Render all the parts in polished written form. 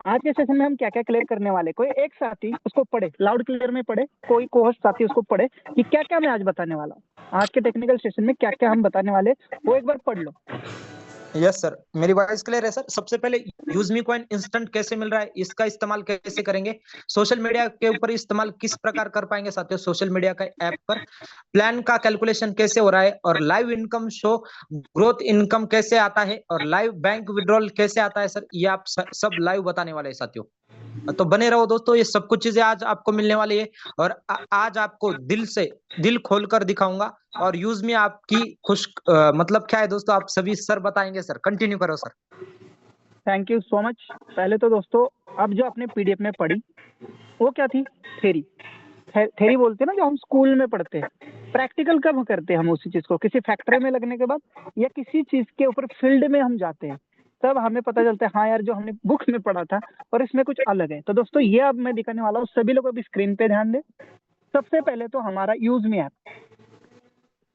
आज के सेशन में हम क्या क्या क्लियर करने वाले, कोई एक साथी उसको पढ़े, लाउड क्लियर में पढ़े, कोई कोहोस्ट साथी उसको पढ़े कि क्या क्या मैं आज बताने वाला हूँ, आज के टेक्निकल सेशन में क्या क्या हम बताने वाले, वो एक बार पढ़ लो। यस सर, मेरी वॉइस क्लियर है सर। सबसे पहले यूज मी कॉइन इंस्टेंट कैसे मिल रहा है, इसका इस्तेमाल कैसे करेंगे, सोशल मीडिया के ऊपर इस्तेमाल किस प्रकार कर पाएंगे साथियों सोशल मीडिया का ऐप पर, प्लान का कैलकुलेशन कैसे हो रहा है, और live income show growth income कैसे आता है, और लाइव बैंक विड्रॉल कैसे आता है सर, ये आप सब लाइव बताने वाले हैं साथियों। तो बने रहो दोस्तों, ये सब कुछ चीजें आज आपको मिलने वाली है। और आज आपको दिल खोलकर दिखाऊंगा। और यूज में आपकी मतलब क्या है दोस्तों, आप सभी सर बताएंगे सर। कंटिन्यू करो sir. Thank you so much. पहले तो दोस्तों, अब जो आपने पीडीएफ में पढ़ी वो क्या थी? थेरी। थेरी बोलते हैं ना, जो हम स्कूल में पढ़ते हैं। प्रैक्टिकल कब करते हैं हम उसी चीज को? किसी फैक्ट्री में लगने के बाद या किसी चीज के ऊपर फील्ड में हम जाते हैं, तब हमें पता चलता है हाँ यार, जो हमने बुक में पढ़ा था और इसमें कुछ अलग है। तो दोस्तों, ये अब मैं दिखाने वाला हूँ, सभी लोग अभी स्क्रीन पे ध्यान दें। सबसे पहले तो हमारा यूज मी ऐप।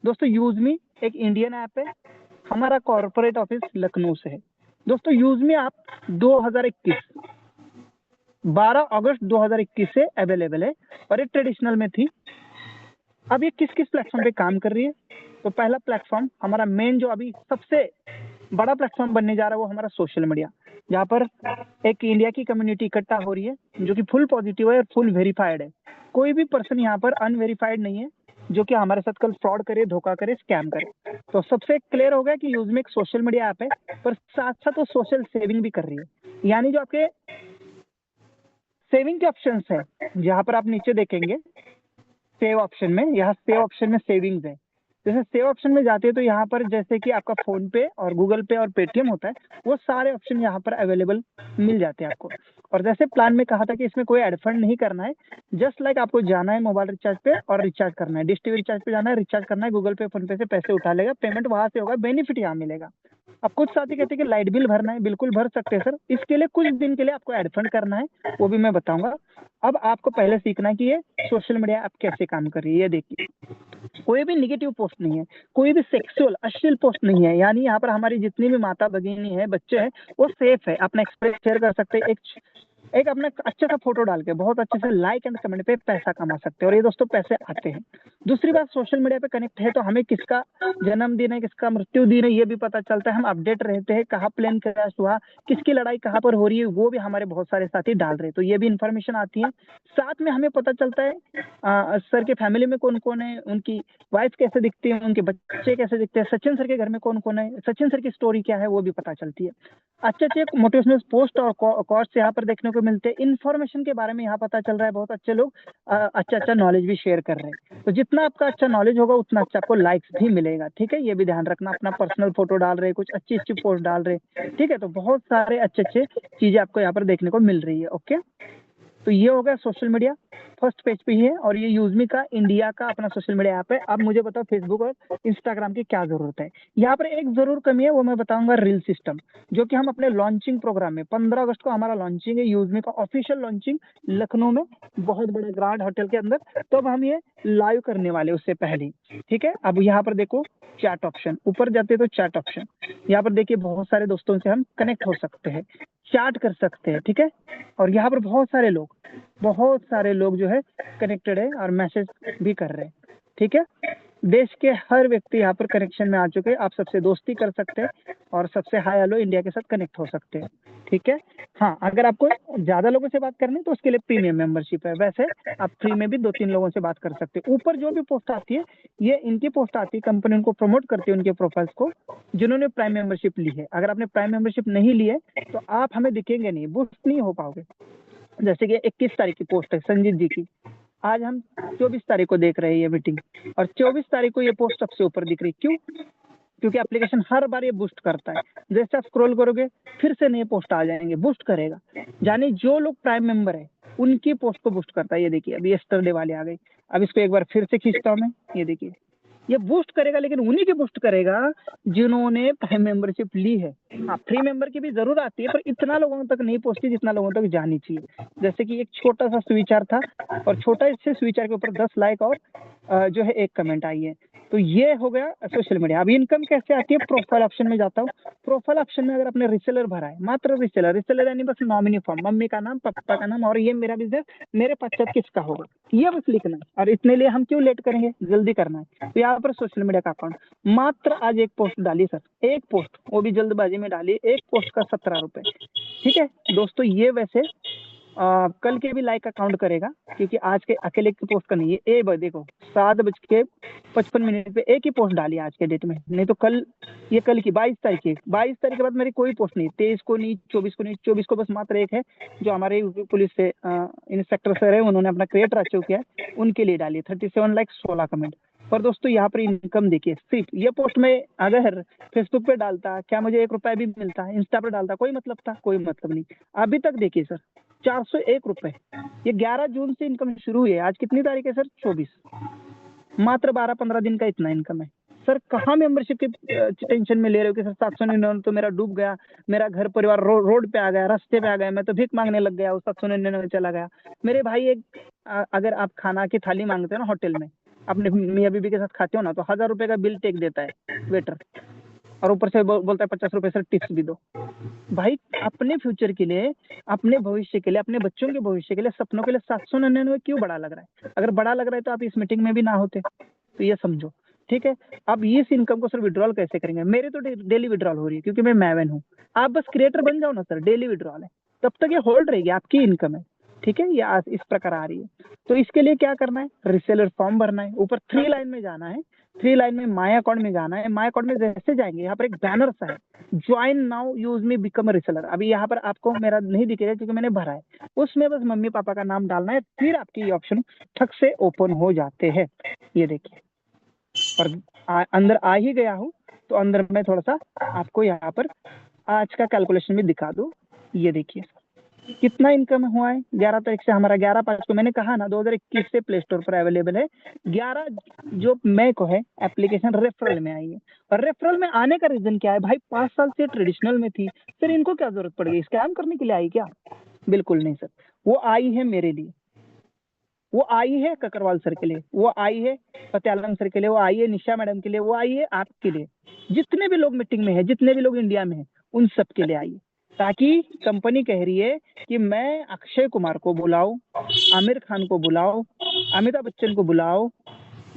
दोस्तों, यूज मी एक इंडियन ऐप है, हमारा कॉर्पोरेट ऑफिस लखनऊ से है। दोस्तों, यूज मी ऐप 2021 12 अगस्त 2021 से अवेलेबल है और ये ट्रेडिशनल में थी। अब ये किस किस प्लेटफॉर्म पे काम कर रही है? तो पहला प्लेटफॉर्म हमारा मेन, जो अभी सबसे बड़ा प्लेटफॉर्म बनने जा रहा है, वो हमारा सोशल मीडिया, जहाँ पर एक इंडिया की कम्युनिटी इकट्ठा हो रही है जो कि फुल पॉजिटिव है और फुल वेरीफाइड है। कोई भी पर्सन यहाँ पर अनवेरीफाइड नहीं है जो कि हमारे साथ कल फ्रॉड करे, धोखा करे, स्कैम करे। तो सबसे क्लियर हो गया कि यूज में एक सोशल मीडिया ऐप है, पर साथ साथ वो सोशल सेविंग भी कर रही है। यानी जो आपके सेविंग के ऑप्शंस है, जहाँ पर आप नीचे देखेंगे सेव ऑप्शन में, यहाँ सेव ऑप्शन में सेविंग्स है। जैसे सेव ऑप्शन में जाते हैं तो यहाँ पर जैसे कि आपका फोन पे और गूगल पे और पेटीएम होता है, वो सारे ऑप्शन यहाँ पर अवेलेबल मिल जाते हैं आपको। और जैसे प्लान में कहा था कि इसमें कोई एड फंड नहीं करना है, जस्ट लाइक आपको जाना है मोबाइल रिचार्ज पे और रिचार्ज करना है, डिश टीवी रिचार्ज पे जाना है, रिचार्ज करना है, गूगल पे फोन पे से पैसे उठा लेगा, पेमेंट वहां से होगा, बेनिफिट यहाँ मिलेगा। अब कुछ साथी कहते हैं कि लाइट बिल भरना है, बिल्कुल भर सकते हैं सर। इसके लिए कुछ दिन के लिए आपको एड फंड करना है, वो भी मैं बताऊंगा। अब आपको पहले सीखना है कि ये सोशल मीडिया ऐप कैसे काम कर रही है। ये देखिए, कोई भी निगेटिव पोस्ट नहीं है, कोई भी सेक्सुअल अश्लील पोस्ट नहीं है। यानी यहाँ पर हमारी जितनी भी माता भगिनी है, बच्चे हैं, वो सेफ है, अपना एक्सप्रेस शेयर कर सकते हैं। एक अपना अच्छा सा फोटो डाल के बहुत अच्छे से लाइक एंड कमेंट पे पैसा कमा सकते हैं, और ये दोस्तों पैसे आते हैं। दूसरी बात, सोशल मीडिया पे कनेक्ट है तो हमें किसका जन्मदिन है, किसका मृत्यु दिन है, ये भी पता चलता है। हम अपडेट रहते हैं, कहाँ प्लेन क्रैश हुआ, किसकी लड़ाई कहाँ पर हो रही है, वो भी हमारे बहुत सारे साथी डाल रहे हैं, तो ये भी इन्फॉर्मेशन आती है। साथ में हमें पता चलता है सर के फैमिली में कौन कौन है, उनकी वाइफ कैसे दिखती है, उनके बच्चे कैसे दिखते हैं, सचिन सर के घर में कौन कौन है, सचिन सर की स्टोरी क्या है, वो भी पता चलती है। अच्छे अच्छे मोटिवेशनल पोस्ट और कोट्स यहाँ पर देखने को मिलते हैं। इन्फॉर्मेशन के बारे में यहाँ पता चल रहा है, बहुत अच्छे लोग अच्छा अच्छा नॉलेज भी शेयर कर रहे हैं। तो जितना आपका अच्छा नॉलेज होगा उतना अच्छा आपको लाइक्स भी मिलेगा, ठीक है, ये भी ध्यान रखना। अपना पर्सनल फोटो डाल रहे हैं, कुछ अच्छी अच्छी पोस्ट डाल रहे हैं, ठीक है, तो बहुत सारे अच्छे अच्छे चीजें आपको यहाँ पर देखने को मिल रही है। ओके, तो ये हो गया सोशल मीडिया, फर्स्ट पेज पे ही है, और ये यूजमी का इंडिया का अपना सोशल मीडिया ऐप है। अब मुझे बताओ फेसबुक और इंस्टाग्राम की क्या जरूरत है। यहाँ पर एक जरूर कमी है, वो मैं बताऊंगा, रील सिस्टम, जो कि हम अपने लॉन्चिंग प्रोग्राम में 15 अगस्त को हमारा लॉन्चिंग है, यूजमी का ऑफिशियल लॉन्चिंग लखनऊ में, बहुत बड़े ग्रांड होटल के अंदर। तो अब हम ये लाइव करने वाले उससे पहले, ठीक है। अब यहाँ पर देखो चैट ऑप्शन, ऊपर जाते तो चैट ऑप्शन, यहाँ पर देखिए बहुत सारे दोस्तों से हम कनेक्ट हो सकते हैं, चैट कर सकते हैं, ठीक है। और यहाँ पर बहुत सारे लोग जो है कनेक्टेड है और मैसेज भी कर रहे हैं, ठीक है। देश के हर व्यक्ति यहाँ पर कनेक्शन में आ चुके हैं, आप सबसे दोस्ती कर सकते हैं और सबसे हाई हेलो इंडिया के साथ कनेक्ट हो सकते हैं, ठीक है। हाँ, अगर आपको ज्यादा लोगों से बात करनी है तो उसके लिए प्रीमियम मेंबरशिप है, वैसे आप फ्री में भी 2-3 लोगों से बात कर सकते हैं। ऊपर जो भी पोस्ट आती है, ये इनकी पोस्ट आती है, कंपनी उनको प्रमोट करती है उनके प्रोफाइल्स को, जिन्होंने प्राइम मेंबरशिप ली है। अगर आपने प्राइम मेंबरशिप नहीं ली है तो आप हमें दिखेंगे नहीं, बूस्ट नहीं हो पाओगे। जैसे कि 21 तारीख की पोस्ट है संजीत जी की, आज हम 24 तारीख को देख रहे हैं ये मीटिंग, और 24 तारीख को ये पोस्ट सबसे ऊपर दिख रही। क्यों? क्योंकि एप्लीकेशन हर बार ये बूस्ट करता है, जैसे आप स्क्रॉल करोगे फिर से नए पोस्ट आ जाएंगे, बूस्ट करेगा। यानी जो लोग प्राइम मेंबर है उनकी पोस्ट को बूस्ट करता है। ये देखिए, अभी यस्टरडे वाली आ गई, अब इसको एक बार फिर से खींचता हूँ मैं, ये देखिए, ये बूस्ट करेगा, लेकिन उन्हीं की बूस्ट करेगा जिन्होंने प्राइम मेंबरशिप ली है। हाँ, फ्री मेंबर की भी जरूर आती है, पर इतना लोगों तक नहीं पहुंचती जितना लोगों तक जानी चाहिए। जैसे कि एक छोटा सा सुविचार था, और छोटा से सुविचार के ऊपर 10 लाइक और जो है 1 कमेंट आई है। तो ये हो गया सोशल मीडिया। अब इनकम कैसे आती है, प्रोफाइल ऑप्शन में जाता हूँ। प्रोफाइल ऑप्शन में अगर आपने रिसेलर भरा है, मात्र रिसेलर यानी बस नॉमिनी फॉर्म, मम्मी का नाम, पापा का नाम और ये मेरा बिजनेस, मेरे पश्चात किसका होगा, ये बस लिखना है। और इतने लिए हम क्यों लेट करेंगे, जल्दी करना है। तो यहाँ पर सोशल मीडिया का अकाउंट, मात्र आज एक पोस्ट डाली सर, एक पोस्ट, वो भी जल्दबाजी में डाली, एक पोस्ट का 17 रुपए। ठीक है दोस्तों, ये वैसे कल के भी लाइक का काउंट करेगा, क्योंकि आज के अकेले की पोस्ट का नहीं है। देखो 7:55 पे एक ही पोस्ट डाली आज के डेट में, नहीं तो कल, ये कल की 22 तारीख की, 22 तारीख के बाद मेरी कोई पोस्ट नहीं, 23 को नहीं, 24 को नहीं, 24 को बस मात्र एक है जो हमारे पुलिस से इंस्पेक्टर सर है, उन्होंने अपना क्रिएटर अचीव किया है, उनके लिए डाली 37 लाइक 16 कमेंट। पर दोस्तों यहाँ पर इनकम देखिए, सिर्फ ये पोस्ट में अगर फेसबुक पे डालता, क्या मुझे 1 रुपया भी मिलता, इंस्टा पे डालता, कोई मतलब था, कोई मतलब नहीं। अभी तक देखिए सर 401 रुपए, ये 11 जून से इनकम शुरू हुई है। आज कितनी तारीख है सर, 24, मात्र 12-15 दिन का इतना इनकम है सर। कहाँ मेंबरशिप के टेंशन में ले रहे हो कि सर 799 तो मेरा डूब गया, मेरा घर परिवार रोड पे आ गया, रास्ते पे आ गया, मैं तो भीख मांगने लग गया, 799 चला गया। मेरे भाई अगर आप खाना की थाली मांगते हो ना होटल में, अपने मियाँ बीबी के साथ खाते हो ना, तो 1000 रुपए का बिल टेक देता है वेटर, और ऊपर से बोलता है 50 रुपए सर टिप्स भी दो। भाई अपने फ्यूचर के लिए, अपने भविष्य के लिए, अपने बच्चों के भविष्य के लिए, सपनों के लिए 799 क्यों बड़ा लग रहा है? अगर बड़ा लग रहा है तो आप इस मीटिंग में भी ना होते, तो ये समझो। ठीक है, अब इस इनकम को सर विड्रॉल कैसे करेंगे? मेरे तो डेली विड्रॉल हो रही है, क्योंकि मैं मैवन हूँ। आप बस क्रिएटर बन जाओ ना सर, डेली विड्रॉल है, तब तक ये होल्ड रहेगी, आपकी इनकम है। ठीक है, ये इस प्रकार आ रही है। तो इसके लिए क्या करना है, रिसेलर फॉर्म भरना है, ऊपर 3 लाइन में जाना है, 3 लाइन में माय अकाउंट में जाना है। माय अकाउंट में जैसे जाएंगे, यहाँ पर एक बैनर सा है, join now use me become a reseller. अभी यहाँ पर आपको मेरा नहीं दिखेगा क्योंकि मैंने भरा है, उसमें बस मम्मी पापा का नाम डालना है, फिर आपकी ये ऑप्शन ठक से ओपन हो जाते हैं। ये देखिए, और अंदर आ ही गया हूँ, तो अंदर मैं थोड़ा सा आपको यहाँ पर आज का कैलकुलेशन भी दिखा दूँ। ये देखिए कितना इनकम हुआ है 11 तारीख से हमारा, 11/5 को मैंने कहा ना 2021 से प्ले स्टोर पर अवेलेबल है। 11 जो मई को है एप्लीकेशन रेफरल में आई है। और रेफरल में आने का रीजन क्या है भाई, 5 साल से ट्रेडिशनल में थी, फिर इनको क्या जरूरत पड़ गई, स्कैम करने के लिए आई क्या? बिल्कुल नहीं सर, वो आई है मेरे लिए, वो आई है ककरवाल सर के लिए, वो आई है पत्यालम सर के लिए, वो आई है निशा मैडम के लिए, वो आई है आपके लिए, जितने भी लोग मीटिंग में है, जितने भी लोग इंडिया में है, उन सब के लिए आई है। ताकि कंपनी कह रही है कि मैं अक्षय कुमार को बुलाऊं, आमिर खान को बुलाओ, अमिताभ बच्चन को बुलाओ,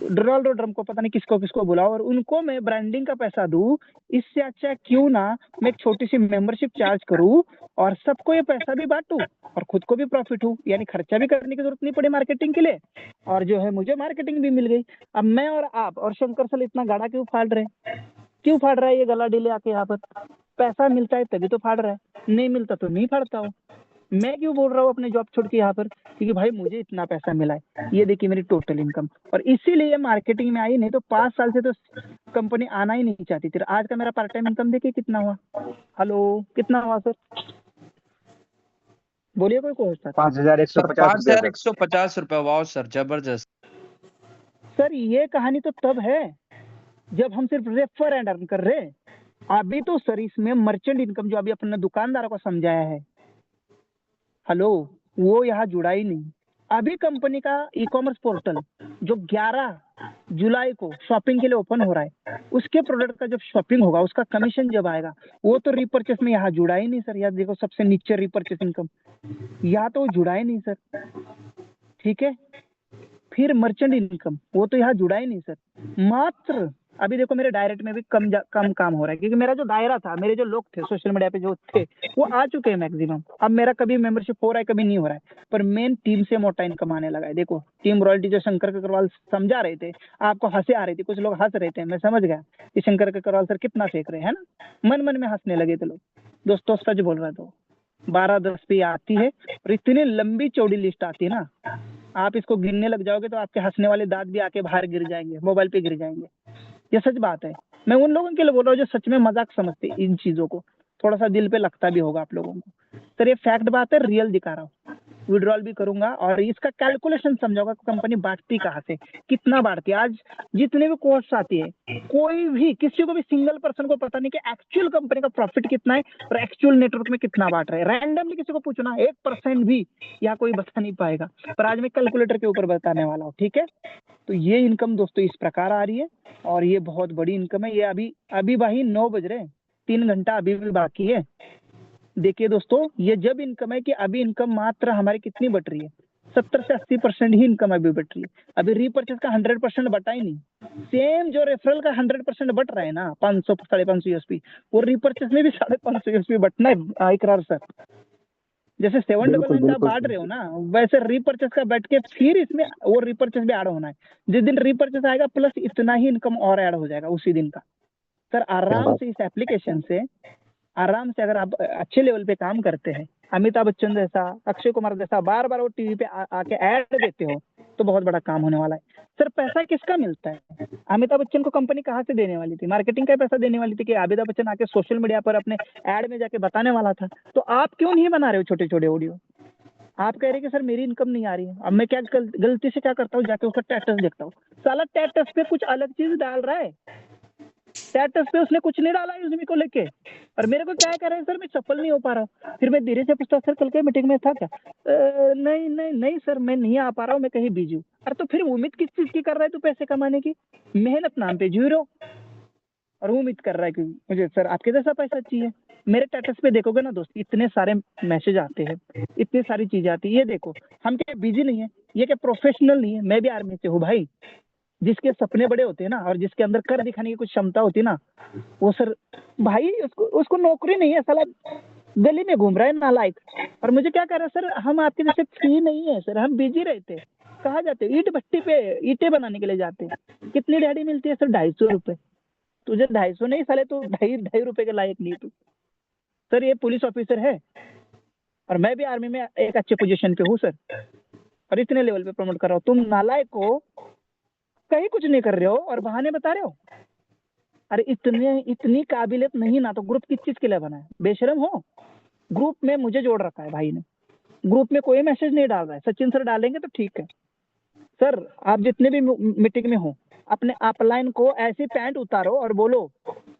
डोनाल्डो ट्रम्प को, पता नहीं किसको किसको बुलाओ, और उनको मैं ब्रांडिंग का पैसा दूं। इससे अच्छा क्यों ना मैं एक छोटी सी मेंबरशिप चार्ज करूं और सबको ये पैसा भी बांटूं और खुद को भी प्रॉफिट हो, यानी खर्चा भी करने की जरूरत नहीं पड़ी मार्केटिंग के लिए, और जो है मुझे मार्केटिंग भी मिल गई। अब मैं और आप और शंकर सर इतना गाड़ा क्यों फाड़ रहे हैं? क्यों फाड़ रहा है ये गला डिले आके यहाँ पर? पैसा मिलता है तभी तो फाड़ रहा है, नहीं मिलता तो नहीं फाड़ता हूँ। मैं क्यों बोल रहा हूँ अपने जॉब छोड़ के यहाँ पर, क्योंकि भाई मुझे इतना पैसा मिला है। ये देखिए मेरी टोटल इनकम, और इसीलिए मार्केटिंग में आई, नहीं तो 5 साल से तो कंपनी आना ही नहीं चाहती थी। आज का मेरा पार्ट टाइम इनकम देखिए कितना हुआ। हेलो, कितना हुआ सर? बोलिए कोई क्वेश्चन। 5,150 रुपए। वाह सर, जबरदस्त। सर ये कहानी तो तब है जब हम सिर्फ रेफर एंड अर्न कर रहे। अभी तो सर इसमें मर्चेंट इनकम जो अभी अपने दुकानदारों को समझाया है, हेलो, वो यहाँ जुड़ा ही नहीं। अभी कंपनी का ई कॉमर्स पोर्टल जो 11 जुलाई को शॉपिंग के लिए ओपन हो रहा है, उसके प्रोडक्ट का जब शॉपिंग होगा, उसका कमीशन जब आएगा, वो तो रीपर्चेस में यहाँ जुड़ा ही नहीं सर। यहाँ देखो सबसे नीचे रीपर्चेस इनकम, यहाँ तो जुड़ा ही नहीं सर। ठीक है, फिर मर्चेंट इनकम, वो तो यहाँ जुड़ा ही नहीं सर। मात्र अभी देखो मेरे डायरेक्ट में भी कम काम हो रहा है, क्योंकि मेरा जो दायरा था, मेरे जो लोग थे सोशल मीडिया पे जो थे, वो आ चुके हैं मैक्सिमम। अब मेरा कभी मेंबरशिप हो रहा है, कभी नहीं हो रहा है, पर मेन टीम से मोटा इनकम आने लगा है। देखो टीम रॉयल्टी जो शंकर ककरवाल समझा रहे थे, आपको हंसे आ रही थी, कुछ लोग हंस रहे थे, मैं समझ गया कि शंकर ककरवाल सर कितना फेंक रहे हैं ना, मन मन में हंसने लगे थे लोग। दोस्तों सच बोल रहा था, 12-10 पे आती है, और इतनी लंबी चौड़ी लिस्ट आती है ना, आप इसको गिनने लग जाओगे तो आपके हंसने वाले दांत भी आके बाहर गिर जाएंगे, मोबाइल पे गिर जाएंगे। ये सच बात है। मैं उन लोगों के लिए बोल रहा हूँ जो सच में मजाक समझते इन चीजों को, थोड़ा सा दिल पे लगता भी होगा आप लोगों को। सर ये फैक्ट बात है, रियल दिखा रहा हूँ। विड्रॉल भी करूंगा, और इसका कैलकुलेशन समझाऊंगा कंपनी बांटती कहाँ से, कितना बांटती है। आज जितने भी कॉस्ट आती है, कोई भी किसी को भी सिंगल पर्सन को पता नहीं कि एक्चुअल कंपनी का प्रॉफिट कितना है और एक्चुअल नेटवर्क में कितना बांट रहे हैं। रैंडमली किसी को पूछना 1% भी यहाँ कोई बता नहीं पाएगा, पर आज मैं कैलकुलेटर के ऊपर बताने वाला हूँ, ठीक है। तो ये इनकम दोस्तों इस प्रकार आ रही है, और ये बहुत बड़ी इनकम है। ये अभी अभी भाई 9 बज रहे हैं, 3 घंटा अभी भी बाकी है। देखिए दोस्तों, ये जब इनकम है कि अभी इनकम मात्र हमारी कितनी बट रही है, 70 से 80% ही इनकम अभी बट रही है। अभी रीपर्चेस का 100% बटा ही नहीं। सेम जो रेफरल का 100% बट रहा है ना, 500 550 यूएसपी, वो रीपर्चेस में भी 550 यूएसपी बटना है। इकरार सर, जैसे 799 का बांट रहे हो ना, वैसे रीपर्चेस का बैठ के फिर इसमें वो रीपर्चेस भी ऐड होना है। जिस दिन रीपर्चेस आएगा प्लस इतना ही इनकम और ऐड हो जाएगा उसी दिन का। सर आराम से इस एप्लीकेशन से, आराम से अगर आप अच्छे लेवल पे काम करते हैं, अमिताभ बच्चन जैसा, अक्षय कुमार जैसा बार बार वो टीवी पे आके ऐड देते हो, तो बहुत बड़ा काम होने वाला है। सर पैसा किसका मिलता है? अमिताभ बच्चन को कंपनी कहाँ से देने वाली थी? मार्केटिंग का पैसा देने वाली थी कि अमिताभ बच्चन आके सोशल मीडिया पर अपने ऐड में जाके बताने वाला था। तो आप क्यों नहीं बना रहे हो छोटे छोटे ऑडियो? आप कह रहे हैं कि सर मेरी इनकम नहीं आ रही है। अब मैं क्या गलती से क्या करता हूँ, जाके उसका स्टेटस देखता हूँ, साला स्टेटस पे कुछ अलग चीज डाल रहा है। स्टेटस पे उसने कुछ नहीं डाला यूजमी को लेके, और मेरे को क्या कह रहा है सर मैं सफल नहीं हो पा रहा हूँ। फिर मैं धीरे से पूछता सर कल के मीटिंग में था क्या? नहीं नहीं नहीं सर मैं नहीं आ पा रहा हूँ, मैं कहीं बिजी हूँ। अरे तो फिर उम्मीद किस चीज की कर रहा है तू? पैसे कमाने की। मेहनत नाम पे जीरो, और उम्मीद कर रहा है कि मुझे सर आपके जैसा पैसा चाहिए। मेरे स्टेटस पे देखोगे ना दोस्त, इतने सारे मैसेज आते हैं, इतनी सारी चीजें आती है। ये देखो, हम क्या बिजी नहीं है, ये क्या प्रोफेशनल नहीं है? मैं भी आर्मी से हूँ भाई। जिसके सपने बड़े होते हैं ना, और जिसके अंदर कर दिखाने की कुछ क्षमता होती है ना, वो सर भाई उसको उसको नौकरी नहीं है, साला गली में घूम रहा है नालायक। और मुझे क्या कह रहा है सर, हम आपके जैसे फ्री नहीं है सर, हम बिजी रहते हैं। कहाँ जाते हैं? ईंट भट्टी पे ईंटें बनाने के लिए जाते हैं। कितनी दिहाड़ी मिलती है सर? 250 रुपए। तुझे 250 नहीं साले, तो 2.5 रुपए के लायक नहीं तू। सर ये पुलिस ऑफिसर है, और मैं भी आर्मी में एक अच्छे पोजीशन पे हूँ सर, और इतने लेवल पे प्रमोट कर रहा हूँ। तुम नालायक हो, कहीं कुछ नहीं कर रहे हो और बहाने बता रहे हो। अरे इतनी काबिलियत नहीं ना, तो ग्रुप किस चीज के लिए बना है? बेशरम हो। ग्रुप में मुझे जोड़ रखा है भाई ने, ग्रुप में कोई मैसेज नहीं डाल रहा है। सचिन सर डालेंगे तो ठीक है। सर आप जितने भी मीटिंग में हो, अपने अपलाइन को ऐसी पैंट उतारो और बोलो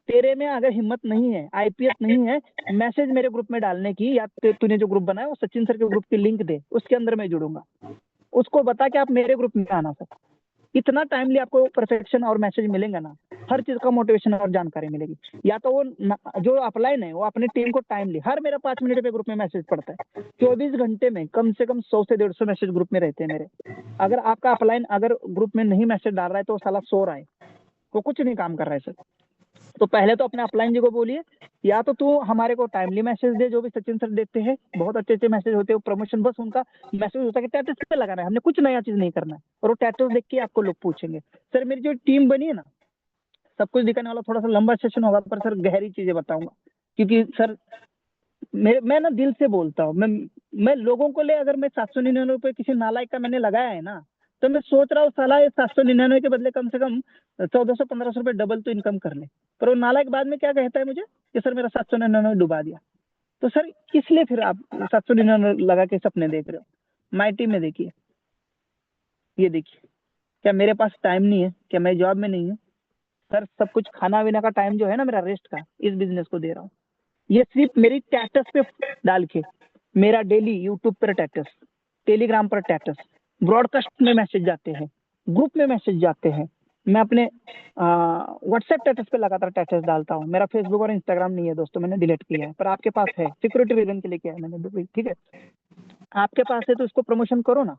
तेरे में अगर हिम्मत नहीं है, आईपीएस नहीं है मैसेज मेरे ग्रुप में डालने की, या तूने जो ग्रुप बनाया वो सचिन सर के ग्रुप की लिंक दे, उसके अंदर मैं जुड़ूंगा। उसको बता कि आप मेरे ग्रुप में आना सर। इतना टाइमली आपको परफेक्शन और मैसेज मिलेंगे ना, हर चीज का मोटिवेशन और जानकारी मिलेगी। या तो वो जो अपलाइन है वो अपनी टीम को टाइमली, हर मेरा 5 मिनट पे ग्रुप में मैसेज पड़ता है, 24 घंटे में कम से कम 100 से 150 मैसेज ग्रुप में रहते हैं मेरे। अगर आपका अपलाइन अगर ग्रुप में नहीं मैसेज डाल रहा है तो वो साला सो रहा है, वो कुछ नहीं काम कर रहा है सर। तो पहले तो अपने अपलाइन जी को बोलिए, या तो तू हमारे को टाइमली मैसेज दे, जो भी सचिन सर देते हैं बहुत अच्छे अच्छे मैसेज होते हैं। प्रमोशन बस उनका मैसेज होता है कि टैटस पे लगाना है, हमने कुछ नया चीज नहीं करना है, और वो टैटस देख के आपको लोग पूछेंगे। सर मेरी जो टीम बनी है ना, सब कुछ दिखाने वाला, थोड़ा सा लंबा सेशन होगा पर सर गहरी चीजें बताऊंगा, क्योंकि सर मैं ना दिल से बोलता हूँ। मैं लोगों को ले, अगर मैं 799 रुपये किसी नालायक का मैंने लगाया है ना, तो मैं सोच रहा हूँ साला ये 799 के बदले कम से कम 1400 1500 रुपये डबल तो इनकम कर ले। पर वो नालायक बाद में क्या कहता है मुझे कि सर मेरा 799 डुबा दिया। तो सर किस लिए फिर आप 799 लगा के सपने देख रहे हो? माई टीम में देखिए, ये देखिए, क्या मेरे पास टाइम नहीं है? क्या मैं जॉब में नहीं हूँ? सर सब कुछ खाना पीना का टाइम जो है ना मेरा रेस्ट का, इस बिजनेस को दे रहा हूँ। ये सिर्फ मेरी स्टेटस पे डाल के, मेरा डेली यूट्यूब पर स्टेटस, टेलीग्राम पर स्टेटस, ब्रॉडकास्ट में मैसेज जाते हैं, ग्रुप में मैसेज जाते हैं, मैं अपने व्हाट्सएप स्टेटस पे लगातार स्टेटस डालता हूँ। मेरा फेसबुक और इंस्टाग्राम नहीं है दोस्तों, मैंने डिलीट किया है, पर आपके पास है, सिक्योरिटी रीजन के लिए किया है मैंने, ठीक है। आपके पास है तो इसको प्रमोशन करो ना।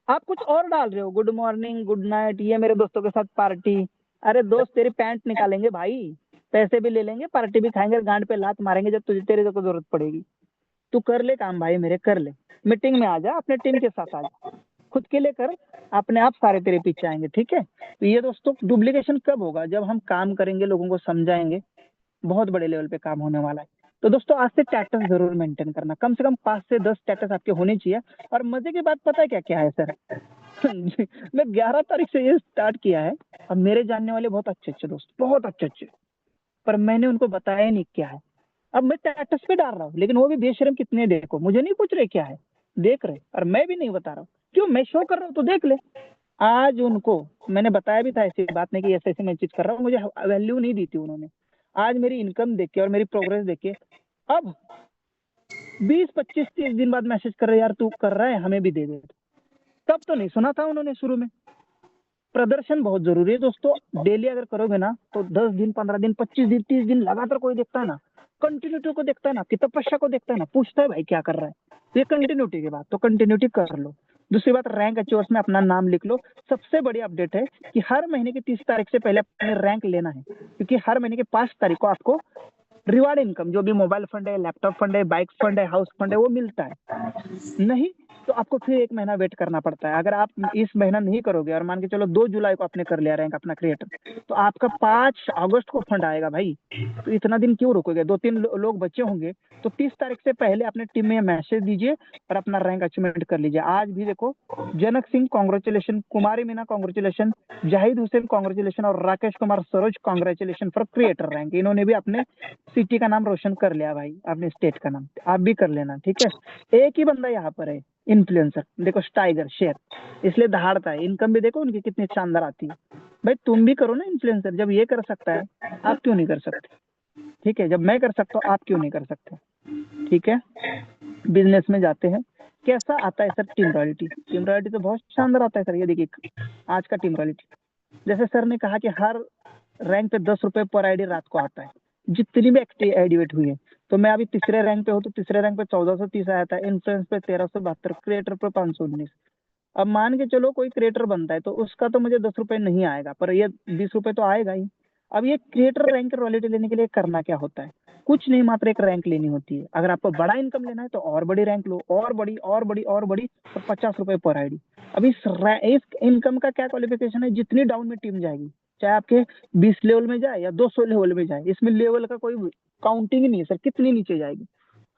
आप कुछ और डाल रहे हो, गुड मॉर्निंग गुड नाइट, ये मेरे दोस्तों के साथ पार्टी। अरे दोस्त तेरी पैंट निकालेंगे भाई, पैसे भी ले लेंगे, पार्टी भी खाएंगे, गांड पे लात मारेंगे जब तुझे तेरे को जरूरत पड़ेगी। तू कर ले काम भाई मेरे, कर ले। मीटिंग में आ जा, अपने टीम के साथ आ जा, खुद के लिए कर, अपने आप सारे तेरे पीछे आएंगे, ठीक है। तो ये दोस्तों डुप्लीकेशन कब होगा? जब हम काम करेंगे, लोगों को समझाएंगे, बहुत बड़े लेवल पे काम होने वाला है। तो दोस्तों आज से स्टेटस जरूर मेंटेन करना, कम से कम 5 से 10 स्टेटस आपके होने चाहिए। और मजे की बात पता है क्या क्या है सर? मैं 11 तारीख से ये स्टार्ट किया है, और मेरे जानने वाले बहुत अच्छे अच्छे दोस्त, बहुत अच्छे अच्छे, पर मैंने उनको बताया नहीं क्या है। अब मैं स्टेटस पे डाल रहा हूँ, लेकिन वो भी बेशरम कितने देखो, मुझे नहीं पूछ रहे क्या है। देख रहे, और मैं भी नहीं बता रहा हूँ, क्यों, मैं शो कर रहा हूँ तो देख ले। आज उनको मैंने बताया भी था, ऐसी बात नहीं कि ऐसे ऐसे मैं चीज कर रहा हूँ, मुझे वैल्यू नहीं दी थी उन्होंने। आज मेरी इनकम देख के और मेरी प्रोग्रेस देख के अब 20 25 30 दिन बाद मैसेज कर रहे, यार तू कर रहा है हमें भी दे दे। तब तो नहीं सुना था उन्होंने शुरू में। प्रदर्शन बहुत जरूरी है दोस्तों। डेली अगर करोगे ना तो 10 दिन 15 दिन 25 दिन 30 दिन लगातार कोई देखता है ना, कंटिन्यूटी को देखता है ना, कि तपस्या को देखता है ना, पूछता है भाई क्या कर रहा है। तो ये कंटिन्यूटी की बात, तो कंटिन्यूटी कर लो। दूसरी बात, रैंक अचीवर्स में अपना नाम लिख लो। सबसे बड़ी अपडेट है कि हर महीने की 30 तारीख से पहले अपने रैंक लेना है, क्योंकि हर महीने की 5 तारीख को आपको रिवार्ड इनकम, जो भी मोबाइल फंड है, लैपटॉप फंड है, बाइक फंड है, हाउस फंड है, वो मिलता है। नहीं तो आपको फिर 1 महीना वेट करना पड़ता है। अगर आप इस महीना नहीं करोगे, और मान के चलो 2 जुलाई को आपने कर लिया रैंक अपना क्रिएटर, तो आपका 5 अगस्त को फंड आएगा भाई। तो इतना दिन क्यों रुकोगे, 2 3 लोग बचे होंगे, तो 30 तारीख से पहले अपने टीम में मैसेज दीजिए और अपना रैंक अचीवमेंट कर लीजिए। आज भी देखो, जनक सिंह कॉन्ग्रेचुलेशन, कुमारी मीना कॉन्ग्रेचुलेशन, जाहिद हुसैन कॉन्ग्रेचुलेशन, और Rakesh Kumar Saroj congratulation for creator rank. इन्होंने भी अपने सिटी का नाम रोशन कर लिया भाई, अपने स्टेट का नाम। आप भी कर लेना, ठीक है। एक ही बंदा यहाँ पर है इन्फ्लुएंसर, देखो टाइगर शेयर, इसलिए दहाड़ता है। इनकम भी देखो उनकी कितनी शानदार आती है। भाई तुम भी करो ना इन्फ्लुएंसर, जब ये कर सकता है आप क्यों नहीं कर सकते, ठीक है। जब मैं कर सकता हूँ आप क्यों नहीं कर सकते, ठीक है। बिजनेस में जाते हैं, कैसा आता है sir team royalty. Team royalty तो बहुत शानदार आता है सर। ये देखिए आज का टीम रॉयल्टी, जैसे सर ने कहा कि हर रैंक पे 10 रुपए पर आईडी रात को आता है, जितनी भी एक्टिवेट हुई है। तो मैं अभी तीसरे रैंक पे हूँ, तो तीसरे रैंक पे 1430 आया था, इन्फ्लुएंस पे 1372, क्रिएटर पे 519। अब मान के चलो कोई क्रिएटर बनता है तो उसका तो मुझे 10 रुपए नहीं आएगा, पर ये 20 रुपए तो आएगा ही। अब ये क्रिएटर रैंक रॉयल्टी लेने के लिए करना क्या होता है, कुछ नहीं, मात्र एक रैंक लेनी होती है। अगर आपको बड़ा इनकम लेना है तो और बड़ी रैंक लो, और बड़ी और बड़ी और बड़ी, और 50 रुपए पर आईडी। अब इस इनकम का क्या क्वालिफिकेशन है, जितनी डाउन में टीम जाएगी, चाहे आपके 20 लेवल में जाए या 200 लेवल में जाए, इसमें लेवल का कोई काउंटिंग ही नहीं है सर, कितनी नीचे जाएगी।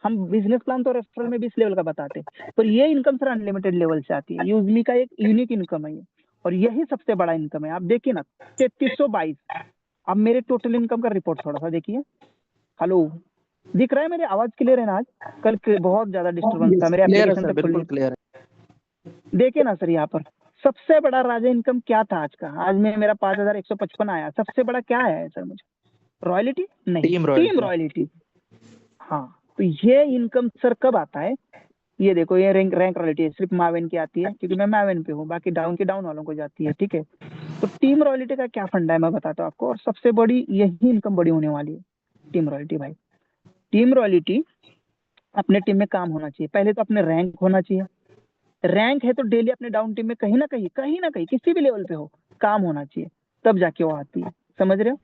हम बिजनेस प्लान तो रेफरल में 20 लेवल का बताते हैं, पर ये इनकम सर अनलिमिटेड लेवल से आती है। यूजमी का एक यूनिक इनकम है ये, और यही सबसे बड़ा इनकम है। आप देखिए ना, 3322। अब मेरे टोटल इनकम का रिपोर्ट थोड़ा सा देखिए। हेलो, दिख रहा है मेरी आवाज क्लियर है ना। आज कल बहुत ज्यादा डिस्टर्बेंस था, मेरे क्लियर है एप्लीकेशन सर, पे बिल्कुल क्लियर है। देखिए ना सर, यहाँ पर सबसे बड़ा राजा इनकम क्या था आज का। आज में मेरा 5155 आया। सबसे बड़ा क्या है सर मुझे, रॉयल्टी नहीं, टीम टीम रॉयल्टी। रॉयल्टी। हाँ, तो ये इनकम सर कब आता है, ये देखो, ये रैंक रॉयल्टी है, सिर्फ मावेन की आती है क्योंकि मैं मावेन पे हूँ, बाकी डाउन की डाउन वालों को जाती है, ठीक है। तो टीम रॉयल्टी का क्या फंडा है मैं बताता हूँ आपको, और सबसे बड़ी यही इनकम बड़ी होने वाली है, टीम रॉयल्टी भाई। टीम रॉयल्टी, अपने टीम में काम होना चाहिए, पहले तो अपने रैंक होना चाहिए। रैंक है तो डेली अपने डाउन टीम में कहीं ना कहीं किसी भी लेवल पे हो, काम होना चाहिए, तब जाके वो आती है। समझ रहे हो,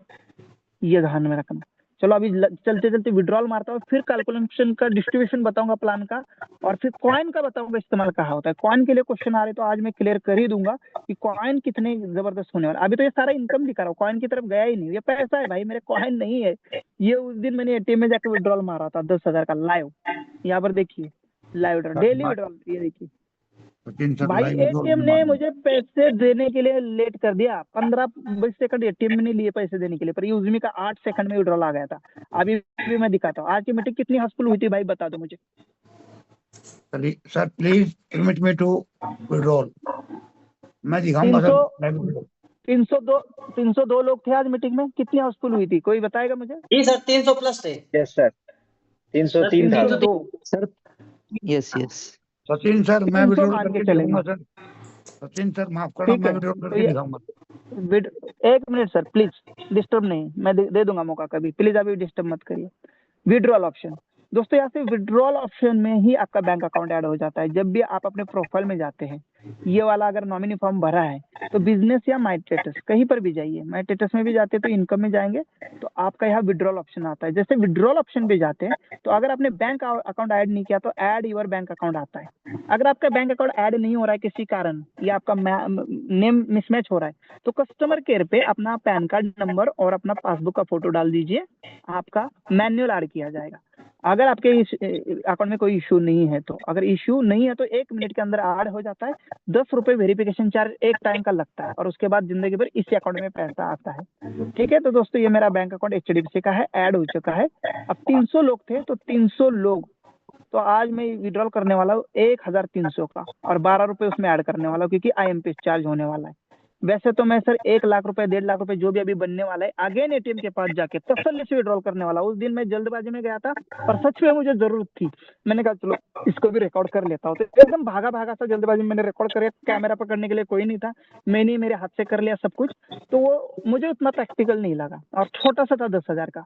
ये ध्यान में रखना। चलो अभी चलते चलते विड्रॉल मारता हूँ, फिर कैलकुलेशन का डिस्ट्रीब्यूशन बताऊंगा प्लान का, और फिर कॉइन का बताऊंगा इस्तेमाल कहाँ होता है। कॉइन के लिए क्वेश्चन आ रहे तो आज मैं क्लियर कर ही दूंगा कि कॉइन कितने जबरदस्त होने वाला। अभी तो ये सारा इनकम दिखा रहा हूँ, कॉइन की तरफ गया ही नहीं, ये पैसा है भाई, मेरे कॉइन नहीं है। ये उस दिन मैंने एटीएम में जाकर विड्रॉल मारा था 10,000 का लाइव। यहाँ पर देखिए लाइव विड्रॉल, डेली विड्रॉल, ये देखिए भाई। एटीएम ने मुझे पैसे देने के लिए लेट कर दिया, 15-20 सेकंड एटीएम में नहीं लिए पैसे देने के लिए, पर यूजमी का 8 सेकंड में विड्रॉल आ गया था। अभी भी मैं दिखाता हूँ आज की मीटिंग कितनी हाउसफुल हुई थी भाई, बता दो मुझे। Sir please permit me to withdrawal. मैं दिखाऊंगा सर। 302 लोग थे आज मीटिंग में, कितनी हाउसफुल हुई थी, कोई बताएगा मुझे। जी सर 300 प्लस थे। यस सर, 303 था। 302। Sir yes yes. Sachin sir मैं 300 विड्रॉल मान के करके चलेंगे, दिखाऊंगा सर। सचिन सर माफ करना, ठीक मैं है। विड्रॉल तो करके ये दिखाऊंगा। एक मिनट सर प्लीज, डिस्टर्ब नहीं, मैं दे दूंगा मौका कभी, प्लीज अभी डिस्टर्ब मत करिए। विड्रॉल ऑप्शन दोस्तों, यहाँ से विड्रॉल ऑप्शन में ही आपका बैंक अकाउंट ऐड हो जाता है। जब भी आप अपने प्रोफाइल में जाते हैं, ये वाला अगर नॉमिनी फॉर्म भरा है तो बिजनेस या माई स्टेटस कहीं पर भी जाइए, माई स्टेटस में भी जाते हैं तो इनकम में जाएंगे तो आपका यहाँ विड्रॉल ऑप्शन आता है। जैसे विड्रॉल ऑप्शन पे जाते हैं तो अगर आपने बैंक अकाउंट ऐड नहीं किया तो ऐड योर बैंक अकाउंट आता है। अगर आपका बैंक अकाउंट ऐड नहीं हो रहा है किसी कारण, या आपका नेम मिसमैच हो रहा है, तो कस्टमर केयर पे अपना पैन कार्ड नंबर और अपना पासबुक का फोटो डाल दीजिए, आपका मैन्युअल ऐड किया जाएगा। अगर आपके अकाउंट में कोई इशू नहीं है तो, अगर इशू नहीं है तो 1 मिनट के अंदर ऐड हो जाता है। 10 रुपए वेरिफिकेशन चार्ज एक टाइम का लगता है, और उसके बाद जिंदगी भर इसी अकाउंट में पैसा आता है, ठीक है। तो दोस्तों ये मेरा बैंक अकाउंट एचडीएफसी का है, ऐड हो चुका है। अब 300 लोग थे तो 300 लोग तो आज मैं विड्रॉल करने वाला हूँ 1300 का और 12 रुपए उसमें ऐड करने वाला हूँ क्योंकि IMPS चार्ज होने वाला है। वैसे तो मैं सर 1 लाख रुपए 1.5 लाख रुपए जो भी अभी बनने वाला है अगेन ATM के पास जाके तसल्ली से विड्रॉल करने वाला। उस दिन मैं जल्दबाजी में गया था और सच में मुझे जरूरत थी। मैंने कहा चलो इसको भी रिकॉर्ड कर लेता हूँ, तो एकदम भागा भागा सा जल्दबाजी में मैंने रिकॉर्ड कर, कैमरा पकड़ने के लिए कोई नहीं था, मैंने मेरे हाथ से कर लिया सब कुछ। तो वो मुझे उतना प्रैक्टिकल नहीं लगा और छोटा सा था 10,000 का।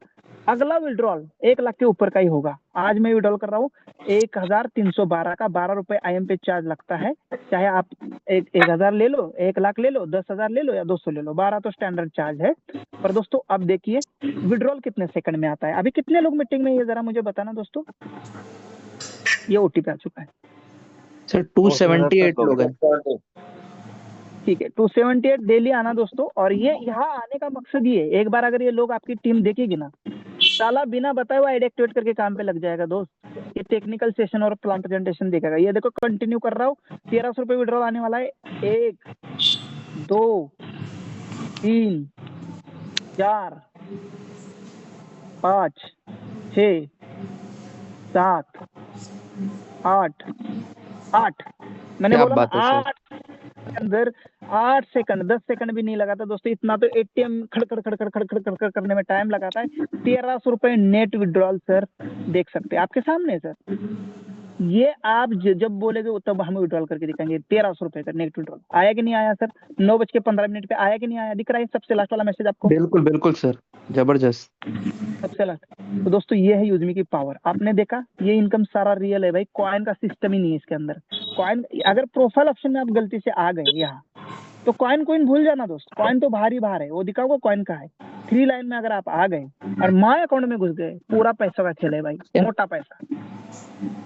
अगला विड्रॉल 1 लाख के ऊपर का ही होगा। आज मैं विड्रॉल कर रहा हूँ 1312 का, 12 रुपए IMPS चार्ज लगता है। चाहे आप 1,000 ले लो, 1 लाख ले लो, 10,000 ले लो या 200 ले लो, 12 तो स्टैंडर्ड चार्ज है। पर दोस्तों अब देखिए विड्रॉल कितने सेकंड में आता है। अभी कितने लोग मीटिंग में, ये जरा मुझे बताना दोस्तों। ये OTP आ चुका है सर 278 लोग हैं। ठीक है, 278 डेली आना दोस्तों। और ये यहाँ आने का मकसद ये है, एक बार अगर ये लोग आपकी टीम देखेगी ना, साला बिना बताए हुआ आईडी एक्टिवेट करके काम पे लग जाएगा दोस्त। ये टेक्निकल सेशन और प्लान प्रेजेंटेशन देखेगा। ये देखो कंटिन्यू कर रहा हूँ, 1300 रुपये विड्रॉल आने वाला है। 1 2 3 4 5 6 7 8 8 मैंने क्या बोला बात है सर। 8 के अंदर 8 सेकंड, 10 सेकंड भी नहीं लगा था दोस्तों। इतना तो ATM खड़खड़ खड़खड़ खड़खड़ खड़खड़ करने में टाइम लगाता है। 1300 रुपए नेट विड्रॉल सर, देख सकते हैं आपके सामने है सर। ये आप जब बोलेगे तब हम विड्रॉल करके दिखाएंगे। 1300 रुपए का नेट विड्रॉल आया कि नहीं आया सर? 9:15 पे आया कि नहीं आया? दिख रहा है सबसे लास्ट वाला मैसेज आपको? बिल्कुल बिल्कुल सर, जबरदस्त। सबसे लास्ट। तो दोस्तों ये है यूजमी की पावर। आपने देखा ये इनकम सारा रियल है भाई, कॉइन का सिस्टम ही नहीं है इसके अंदर। कॉइन अगर प्रोफाइल ऑप्शन में आप गलती से आ गए यहाँ, तो कॉइन भूल जाना दोस्त। कॉइन तो बाहर ही बाहर है, वो दिखाओगे कॉइन का है। 3 लाइन में अगर आप आ गए और माय अकाउंट में घुस गए, पूरा पैसा का खेल है भाई, मोटा पैसा।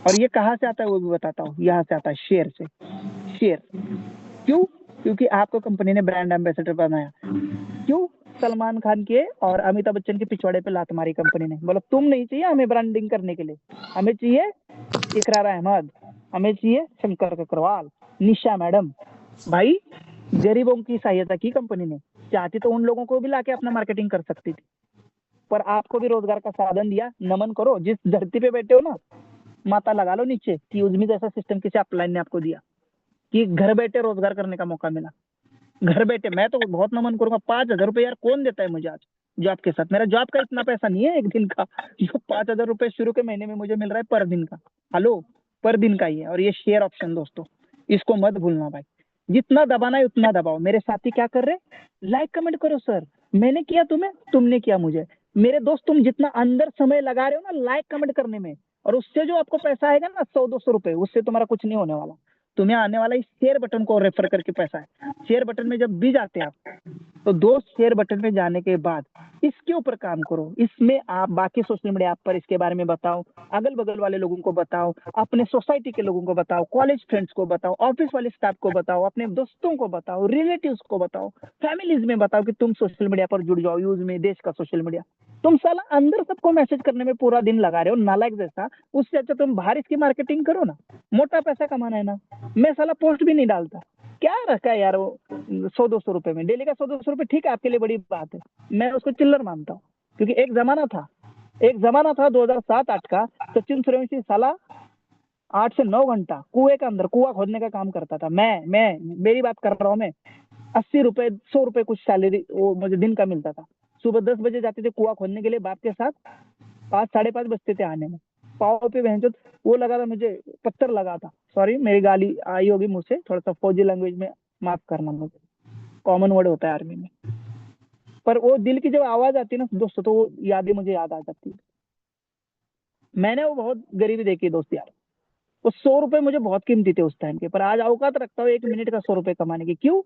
और ये कहाँ से आता है वो भी बताता हूँ। यहाँ से आता है शेयर से। शेयर क्यों? क्योंकि आपको कंपनी ने ब्रांड एम्बेसडर बनाया। क्यों? सलमान खान के और अमिताभ बच्चन के पिछवाड़े पे लात मारी कंपनी ने। बोला तुम नहीं चाहिए हमें ब्रांडिंग करने के लिए, हमें चाहिए इकरार अहमद, हमें चाहिए शंकर ककरवाल, निशा मैडम। भाई गरीबों की सहायता की कंपनी ने। चाहती तो उन लोगों को भी लाके अपना मार्केटिंग कर सकती थी, पर आपको भी रोजगार का साधन दिया। नमन करो, जिस धरती पे बैठे हो ना, माता लगा लो नीचे कि उजमी जैसा सिस्टम किसी अपलाइन ने आपको दिया कि घर बैठे रोजगार करने का मौका मिला। घर बैठे मैं तो बहुत नमन करूंगा। 5,000 रुपए यार कौन देता है मुझे आज जॉब के साथ? मेरा जॉब का इतना पैसा नहीं है एक दिन का, जो 5,000 रुपए शुरू के महीने में मुझे मिल रहा है पर दिन का। हेलो, पर दिन का ही है। और ये शेयर ऑप्शन दोस्तों, इसको मत भूलना भाई। जितना दबाना है उतना दबाओ। मेरे साथी क्या कर रहे? लाइक कमेंट करो सर। मैंने किया तुम्हें, तुमने किया मुझे। मेरे दोस्त तुम जितना अंदर समय लगा रहे हो ना लाइक कमेंट करने में, और उससे जो आपको पैसा आएगा ना 100-200 रुपए, उससे तुम्हारा कुछ नहीं होने वाला। तुम्हें आने वाला इस शेयर बटन को रेफर करके पैसा है। शेयर बटन में जब भी जाते हैं आप, तो दोस्त शेयर बटन में जाने के बाद इसके ऊपर काम करो। इसमें आप बाकी सोशल मीडिया ऐप पर इसके बारे में बताओ, अगल बगल वाले लोगों को बताओ, अपने सोसाइटी के लोगों को बताओ, कॉलेज फ्रेंड्स को बताओ, ऑफिस वाले स्टाफ को बताओ, अपने दोस्तों को बताओ, रिलेटिव्स को बताओ, फैमिलीज में बताओ कि तुम सोशल मीडिया पर जुड़ जाओ। यूज में देश का सोशल मीडिया। तुम साला अंदर सबको मैसेज करने में पूरा दिन लगा रहे हो नालायक जैसा, उससे अच्छा तुम बाहर इसकी मार्केटिंग करो ना। मोटा पैसा कमाना है ना। मैं साला पोस्ट भी नहीं डालता, क्या रखा है यार वो 100-200 रुपए में। डेली का 100-200 रुपए ठीक है आपके लिए बड़ी बात है, मैं उसको चिल्लर मानता हूँ। क्योंकि एक जमाना था 2007-8 का, सचिन सूर्यवंशी साला 8 से 9 घंटा कुएं के अंदर कुआ खोदने का काम करता था। मैं मेरी बात कर रहा हूँ मैं। 80 रुपए 100 रुपए कुछ सैलरी वो मुझे दिन का मिलता था। सुबह 10 बजे जाते थे कुआ खोदने के लिए बाप के साथ, 5-5:30 बजते थे आने में। पाँव पे बहनचोद वो लगा था, मुझे पत्थर लगा था। सॉरी मेरी गाली आई होगी मुझसे, थोड़ा सा फौजी लैंग्वेज में माफ करना, मुझे कॉमन वर्ड होता है आर्मी में। पर वो दिल की जब आवाज आती है ना दोस्तों, तो वो यादें मुझे याद आ जाती है। मैंने वो बहुत गरीबी देखी दोस्त यार। वो 100 रुपए मुझे बहुत कीमती थे उस टाइम के, पर आज औकात रखता हूँ 1 मिनट का 100 रुपए कमाने की। क्यों?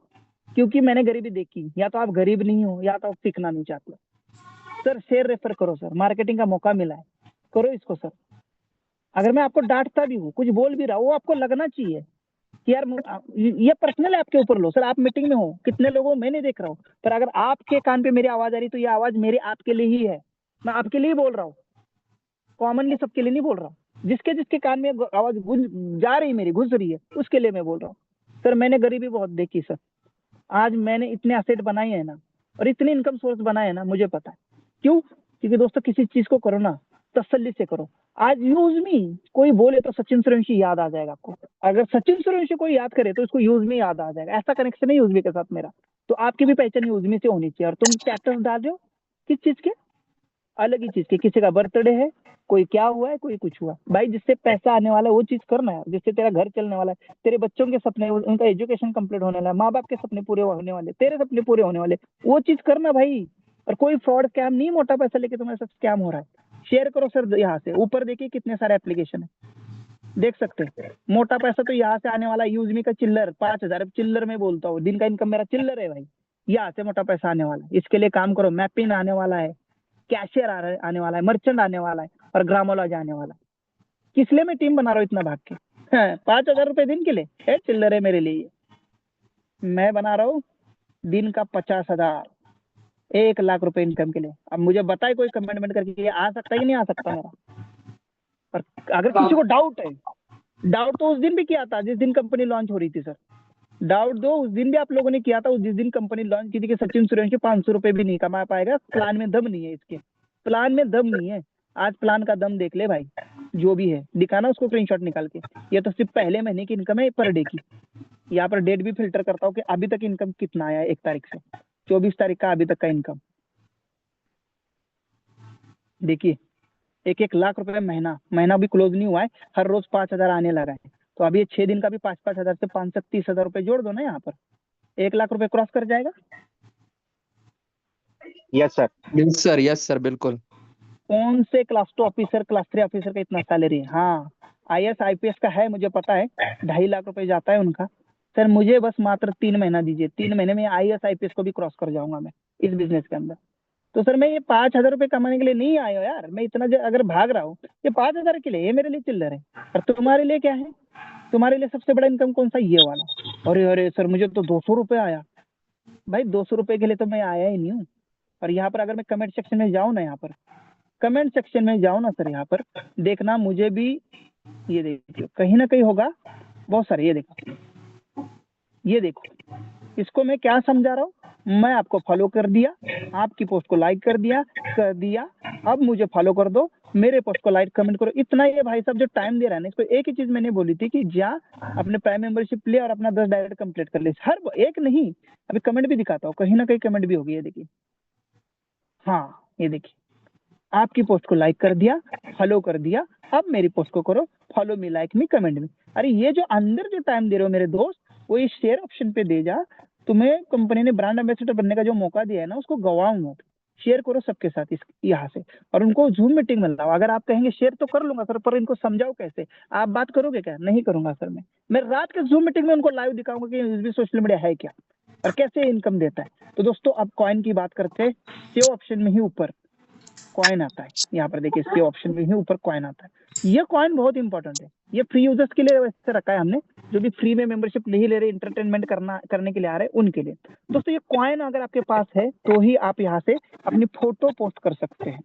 क्योंकि मैंने गरीबी देखी। या तो आप गरीब नहीं हो, या तो आप सीखना नहीं चाहते। सर शेयर रेफर करो सर, मार्केटिंग का मौका मिला है, करो इसको सर। अगर मैं आपको डांटता भी हूँ, कुछ बोल भी रहा हूँ, वो आपको लगना चाहिए कि यार ये पर्सनल आपके ऊपर लो। सर आप मीटिंग में हो, कितने लोगों मैं नहीं देख रहा हूँ, पर अगर आपके कान पे मेरी आवाज आ रही तो ये आवाज मेरे आपके लिए ही है। मैं आपके लिए बोल रहा हूँ, कॉमनली सबके लिए नहीं बोल रहा हूँ। जिसके जिसके कान में आवाज जा रही मेरी, घुस रही है, उसके लिए मैं बोल रहा हूँ। सर मैंने गरीबी बहुत देखी सर। आज मैंने इतने एसेट बनाए हैं ना, और इतने इनकम सोर्स बनाए हैं ना, मुझे पता है क्यों। क्योंकि दोस्तों किसी चीज को करो ना तसल्ली से करो। आज यूज मी कोई बोले तो सचिन सूर्यवंशी याद आ जाएगा आपको, अगर सचिन सूर्यवंशी कोई याद करे तो उसको यूज मी याद आ जाएगा। ऐसा कनेक्शन है यूज मी के साथ मेरा। तो आपकी भी पहचान यूज मी से होनी चाहिए। और तुम स्टेटस डाल रहे हो किस चीज के, अलग ही चीज के, किसी का बर्थडे है, कोई क्या हुआ है, कोई कुछ हुआ। भाई जिससे पैसा आने वाला है वो चीज करना है, जिससे तेरा घर चलने वाला है, तेरे बच्चों के सपने, उनका एजुकेशन कंप्लीट होने वाला है, माँ बाप के सपने पूरे होने वाले, तेरे सपने पूरे होने वाले, वो चीज करना भाई। और कोई फ्रॉड स्कैम नहीं, मोटा पैसा लेके तुम्हारे साथ स्कैम हो रहा है। शेयर करो सर, यहाँ से ऊपर देखिए कितने सारे एप्लीकेशन है, देख सकते हैं। मोटा पैसा तो यहाँ से आने वाला है। यूजमी का चिल्लर 5,000 चिल्लर में बोलता हूँ, दिन का इनकम मेरा चिल्लर है भाई। यहाँ से मोटा पैसा आने वाला है, इसके लिए काम करो। मैपिन आने वाला है, कैशियर आने वाला है, मर्चेंट आने वाला है, और ग्रामोलॉजी आने वाला है। किस लिए मैं टीम बना रहा हूँ इतना भाग के? 5,000 रुपए दिन के लिए चिल्लर है मेरे लिए। मैं बना रहा हूँ दिन का 50,000, 1,00,000 रुपए इनकम के लिए। अब मुझे बताए कोई कमेंटमेंट करके ये आ सकता है कि नहीं आ सकता मेरा? और अगर किसी को डाउट है, डाउट तो उस दिन भी किया था जिस दिन कंपनी लॉन्च हो रही थी सर। डाउट दो उस दिन भी आप लोगों ने किया था, जिस दिन कंपनी लॉन्च की थी कि सचिन सूर्यवंशी 500 रुपए भी नहीं कमा पाएगा, प्लान में दम नहीं है, इसके प्लान में दम नहीं है। आज प्लान का दम देख ले भाई, जो भी है दिखाना उसको स्क्रीनशॉट निकाल के। ये तो सिर्फ पहले महीने की इनकम है पर डे की। यहाँ पर डेट भी फिल्टर करता हूँ कि अभी तक इनकम कितना आया है 1 तारीख से, 24 तारीख का अभी तक का इनकम देखिए। 1-1 लाख रुपए महीना भी क्लोज नहीं हुआ है, हर रोज 5,000 आने लगा है। तो अभी ये 6 दिन का भी 5-5 हजार से 5,30,000 रुपए जोड़ दो ना, यहाँ पर 1 लाख रुपए क्रॉस कर जाएगा। Yes sir. यस सर बिल्कुल। कौन से क्लास 2 ऑफिसर, क्लास 3 ऑफिसर का इतना सैलरी है? हाँ, IAS IPS का है, मुझे पता है, 2.5 लाख रुपए जाता है उनका। सर मुझे बस मात्र 3 महीना दीजिए, 3 महीने में IAS IPS को भी क्रॉस कर जाऊंगा मैं इस बिजनेस के अंदर। तो सर मैं ये 5,000 रुपए कमाने के लिए नहीं आया हूँ यार। मैं इतना अगर भाग रहा हूँ, ये 5,000 के लिए, ये मेरे लिए चिल्लर है। और तुम्हारे लिए क्या है? तुम्हारे लिए सबसे बड़ा इनकम कौन सा? ये वाला। अरे अरे सर मुझे तो 200 रुपए आया। भाई 200 रुपए के लिए तो मैं आया ही नहीं हूँ। और यहाँ पर अगर मैं कमेंट सेक्शन में जाऊँ ना, यहाँ पर कमेंट सेक्शन में जाओ ना सर, यहाँ पर देखना मुझे भी, ये देखिए कहीं ना कहीं होगा बहुत सारे। ये देखो, ये देखो, इसको मैं क्या समझा रहा हूँ। मैं आपको फॉलो कर दिया, आपकी पोस्ट को लाइक कर दिया, अब मुझे फॉलो कर दो, मेरे पोस्ट को लाइक कमेंट करो। इतना ये भाई साहब जो टाइम दे रहा है ना, इसको एक ही चीज मैंने बोली थी कि जा अपने प्राइम मेंबरशिप ले और अपना 10 डायरेक्ट कंप्लीट कर ले। हर एक नहीं, अभी कमेंट भी दिखाता हूँ, कहीं ना कहीं कमेंट भी होगी। ये देखिए, हाँ ये देखिए, आपकी पोस्ट को लाइक कर दिया, फॉलो कर दिया, अब मेरी पोस्ट को करो follow me, like me, comment me. अरे ये जो अंदर जो टाइम दे रहे हो मेरे दोस्त, वो इस शेयर ऑप्शन पे दे जा। तुम्हें कंपनी ने ब्रांड एम्बेसडर बनने का जो मौका दिया है ना, उसको गवाओ मत। शेयर करो सबके साथ इस यहाँ से, और उनको जूम मीटिंग में लाओ। अगर आप कहेंगे शेयर तो कर लूंगा सर, पर इनको समझाओ कैसे? आप बात करोगे क्या? नहीं करूंगा सर। मैं रात के जूम मीटिंग में उनको लाइव दिखाऊंगा कि सोशल मीडिया है क्या और कैसे इनकम देता है। तो दोस्तों अब कॉइन की बात करते हैं। सेव ऑप्शन में ही ऊपर कॉइन आता है, यहाँ पर देखिए सेव ऑप्शन में ही ऊपर कॉइन आता है। ये कॉइन बहुत इंपॉर्टेंट है, ये फ्री यूजर्स के लिए वैसे रखा है हमने, जो भी फ्री में मेंबरशिप नहीं ले रहे, इंटरटेनमेंट करने के लिए आ रहे हैं उनके लिए। दोस्तों ये कॉइन अगर आपके पास है तो ही आप यहाँ से अपनी फोटो पोस्ट कर सकते हैं,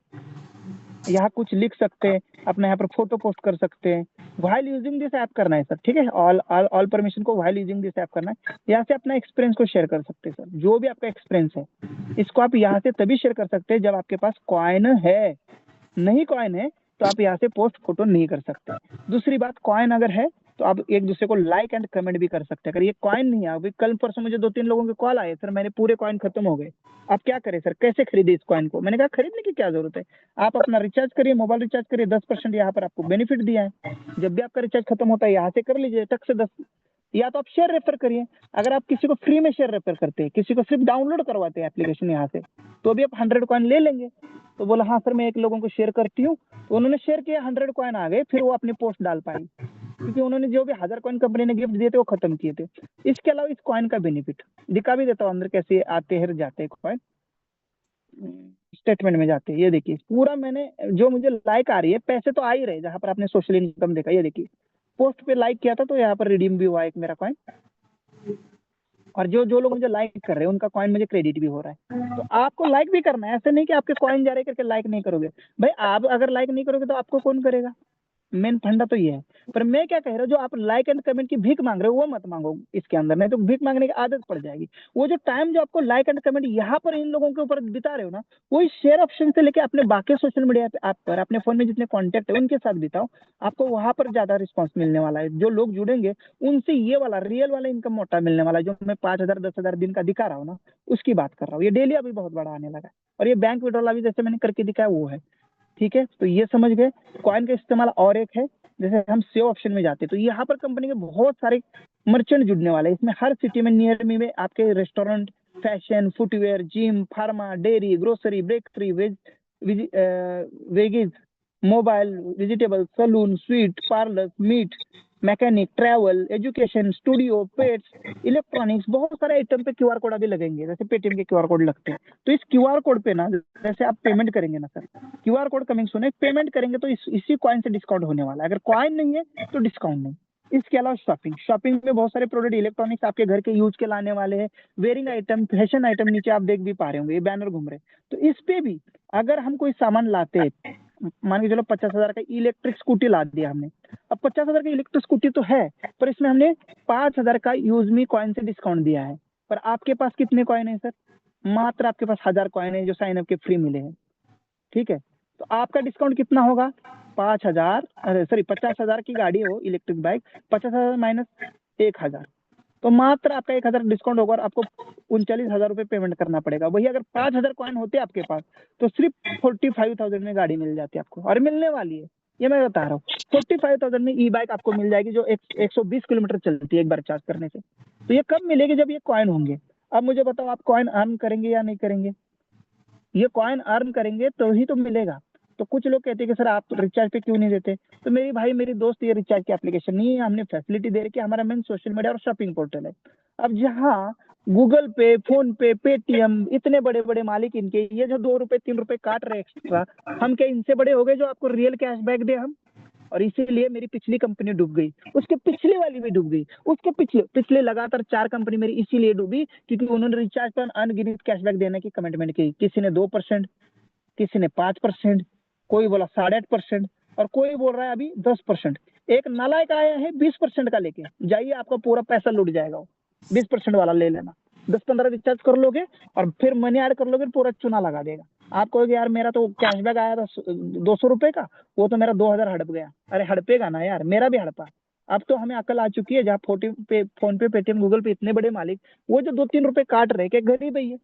यहाँ कुछ लिख सकते हैं, अपने यहाँ पर फोटो पोस्ट कर सकते हैं। व्हाइल यूजिंग दिस ऐप करना है सर, ठीक है। ऑल परमिशन को व्हाइल यूजिंग दिस ऐप करना है। यहाँ से अपना एक्सपीरियंस को शेयर कर सकते हैं सर, जो भी आपका एक्सपीरियंस है इसको आप यहाँ से तभी शेयर कर सकते हैं जब आपके पास कॉइन है। नहीं कॉइन है तो आप यहाँ से पोस्ट फोटो नहीं कर सकते। दूसरी बात, कॉइन अगर है तो आप एक दूसरे को लाइक एंड कमेंट भी कर सकते हैं। अगर ये कॉइन नहीं है, अभी कल परसों मुझे 2-3 लोगों के कॉल आए, सर मेरे पूरे कॉइन खत्म हो गए, आप क्या करें सर, कैसे खरीदे इस कॉइन को? मैंने कहा खरीदने की क्या जरूरत है, आप अपना रिचार्ज करिए, मोबाइल रिचार्ज करिए, 10% यहाँ पर आपको बेनिफिट दिया है। जब भी आपका रिचार्ज खत्म होता है यहाँ से कर लीजिए, टक से 10। या तो आप शेयर रेफर करिए, अगर आप किसी को फ्री में शेयर रेफर करते हैं, किसी को सिर्फ डाउनलोड करवाते हैं एप्लीकेशन यहाँ से, तो भी आप 100 कॉइन ले लेंगे। तो बोला हाँ सर मैं एक लोगों को शेयर करती हूँ, तो उन्होंने शेयर किया, 100 कॉइन आ गए, फिर वो अपनी पोस्ट डाल पाई, क्योंकि उन्होंने जो भी 1000 कॉइन कंपनी ने गिफ्ट दिए थे वो खत्म किए थे। इसके अलावा इस कॉइन का बेनिफिट दिखा भी देता हूँ अंदर कैसे आते हैं जाते हैं कॉइन, स्टेटमेंट में जाते हैं। ये देखिए पूरा मैंने जो मुझे लाइक आ रही है, पैसे तो आ ही रहे, जहां पर आपने सोशल इनकम देखा, ये देखिए पोस्ट पे लाइक किया था तो यहाँ पर रिडीम भी हुआ एक मेरा कॉइन, और जो जो लोग मुझे लाइक कर रहे हैं उनका कॉइन मुझे क्रेडिट भी हो रहा है। तो आपको लाइक भी करना है, ऐसे नहीं कि आपके कॉइन जा रहे करके लाइक नहीं करोगे। भाई आप अगर लाइक नहीं करोगे तो आपको कौन करेगा? मेन फंडा तो ये है। पर मैं क्या कह रहा हूँ, जो आप लाइक एंड कमेंट की भीख मांग रहे हो वो मत मांगो इसके अंदर, नहीं तो भीख मांगने की आदत पड़ जाएगी। वो जो टाइम जो आपको लाइक एंड कमेंट यहाँ पर इन लोगों के ऊपर बिता रहे हो ना, वही शेयर ऑप्शन से लेके अपने बाकी सोशल मीडिया ऐप पर अपने फोन में जितने कॉन्टेक्ट है उनके साथ बिताओ, आपको वहां पर ज्यादा रिस्पॉन्स मिलने वाला है। जो लोग जुड़ेंगे उनसे ये वाला रियल वाला इनकम मोटा मिलने वाला है। जो मैं 5,000 10,000 दिन का दिखा रहा हूँ ना, उसकी बात कर रहा हूँ। ये डेली अभी बहुत बड़ा आने लगा है, और ये बैंक विड्रॉल अभी जैसे मैंने करके दिखाया वो है। ठीक है, तो ये समझ गए। कॉइन का इस्तेमाल और एक है, जैसे हम सेव ऑप्शन में जाते हैं तो यहाँ पर कंपनी के बहुत सारे मर्चेंट जुड़ने वाले हैं। इसमें हर सिटी में नियर मी में आपके restaurant, fashion, footwear, gym, pharma, dairy, grocery, bakery, veggies, mobile, vegetable, salon, sweet, parlour, meat, mechanic, travel, education, studio, pets, electronics, बहुत सारे आइटम पे क्यूआर कोड अभी लगेंगे, जैसे पेटीएम के क्यूआर कोड लगते हैं। तो इस क्यूआर कोड पे ना, जैसे आप पेमेंट करेंगे ना सर, क्यूआर कोड कमिंग सुने, पेमेंट करेंगे तो इसी कॉइन से डिस्काउंट होने वाला है। अगर कॉइन नहीं है तो डिस्काउंट नहीं। इसके अलावा शॉपिंग में बहुत सारे प्रोडक्ट इलेक्ट्रॉनिक्स आपके घर के यूज के लाने वाले हैं, वेयरिंग आइटम, फैशन आइटम, नीचे आप देख भी पा रहे होंगे ये बैनर घूम रहे हैं। तो इस पे भी अगर हम कोई सामान लाते हैं, मान के चलो 50,000 का इलेक्ट्रिक स्कूटी ला दिया हमने, अब 50,000 का इलेक्ट्रिक स्कूटी तो है, पर इसमें हमने 5,000 का यूज मी कॉइन से डिस्काउंट दिया है। पर आपके पास कितने कॉइन है सर? मात्र आपके पास 1,000 कॉइन है जो साइन अप के फ्री मिले हैं। ठीक है, तो आपका डिस्काउंट कितना होगा? 5,000, अरे सॉरी 50,000 की गाड़ी हो इलेक्ट्रिक बाइक, 50,000 माइनस 1,000, तो मात्र आपका 1,000 डिस्काउंट होगा और आपको 39,000 रुपये पेमेंट करना पड़ेगा। वही अगर 5,000 कॉइन होते आपके पास तो सिर्फ 45,000 में गाड़ी मिल जाती है आपको, और मिलने वाली है, ये मैं बता रहा हूँ। 45,000 में ई बाइक आपको मिल जाएगी जो 120 किलोमीटर चलती है एक बार चार्ज करने से। तो ये कब मिलेगी? जब ये कॉइन होंगे। अब मुझे बताओ, आप कॉइन अर्न करेंगे या नहीं करेंगे? ये कॉइन अर्न करेंगे तो ही तो मिलेगा। तो कुछ लोग कहते हैं कि सर आप रिचार्ज पे क्यों नहीं देते? तो मेरी भाई मेरी दोस्त, ये रिचार्ज की एप्लीकेशन नहीं है, हमने फैसिलिटी दे रखी है, हमारा मेन सोशल मीडिया और शॉपिंग पोर्टल है। अब जहाँ गूगल पे, फोन पे, पेटीएम, इतने बड़े बड़े मालिक इनके, ये जो 2 रुपए 3 रुपए काट रहे एक्स्ट्रा, हम क्या इनसे बड़े हो गए जो आपको रियल कैशबैक दे हम? और इसीलिए मेरी पिछली कंपनी डूब गई, उसके पिछले वाली भी डूब गई, उसके पिछले लगातार 4 कंपनी मेरी इसीलिए डूबी क्योंकि उन्होंने रिचार्ज पर अनगिनत कैशबैक देने की कमिटमेंट की। किसी ने 2%, किसी ने 5%, कोई बोला 8.5%, और कोई बोल रहा है अभी 10%। एक नालायक आया है 20% का लेके, जाइए आपका पूरा पैसा लूट जाएगा वो। 20% वाला ले लेना, 10-15 रिचार्ज कर लोगे और फिर मनी ऐड कर लोगे, पूरा चुना लगा देगा। आप कहोगे यार मेरा तो कैशबैक आया था 200 रुपए का, वो तो मेरा 2,000 हड़प गया। अरे हड़पेगा ना यार, मेरा भी हड़पा। अब तो हमें अकल आ चुकी है, जहाँ फोन पे, पेटीएम, गूगल पे इतने बड़े मालिक, वो जो 2-3 रुपए काट रहे, क्या गरीब है ये?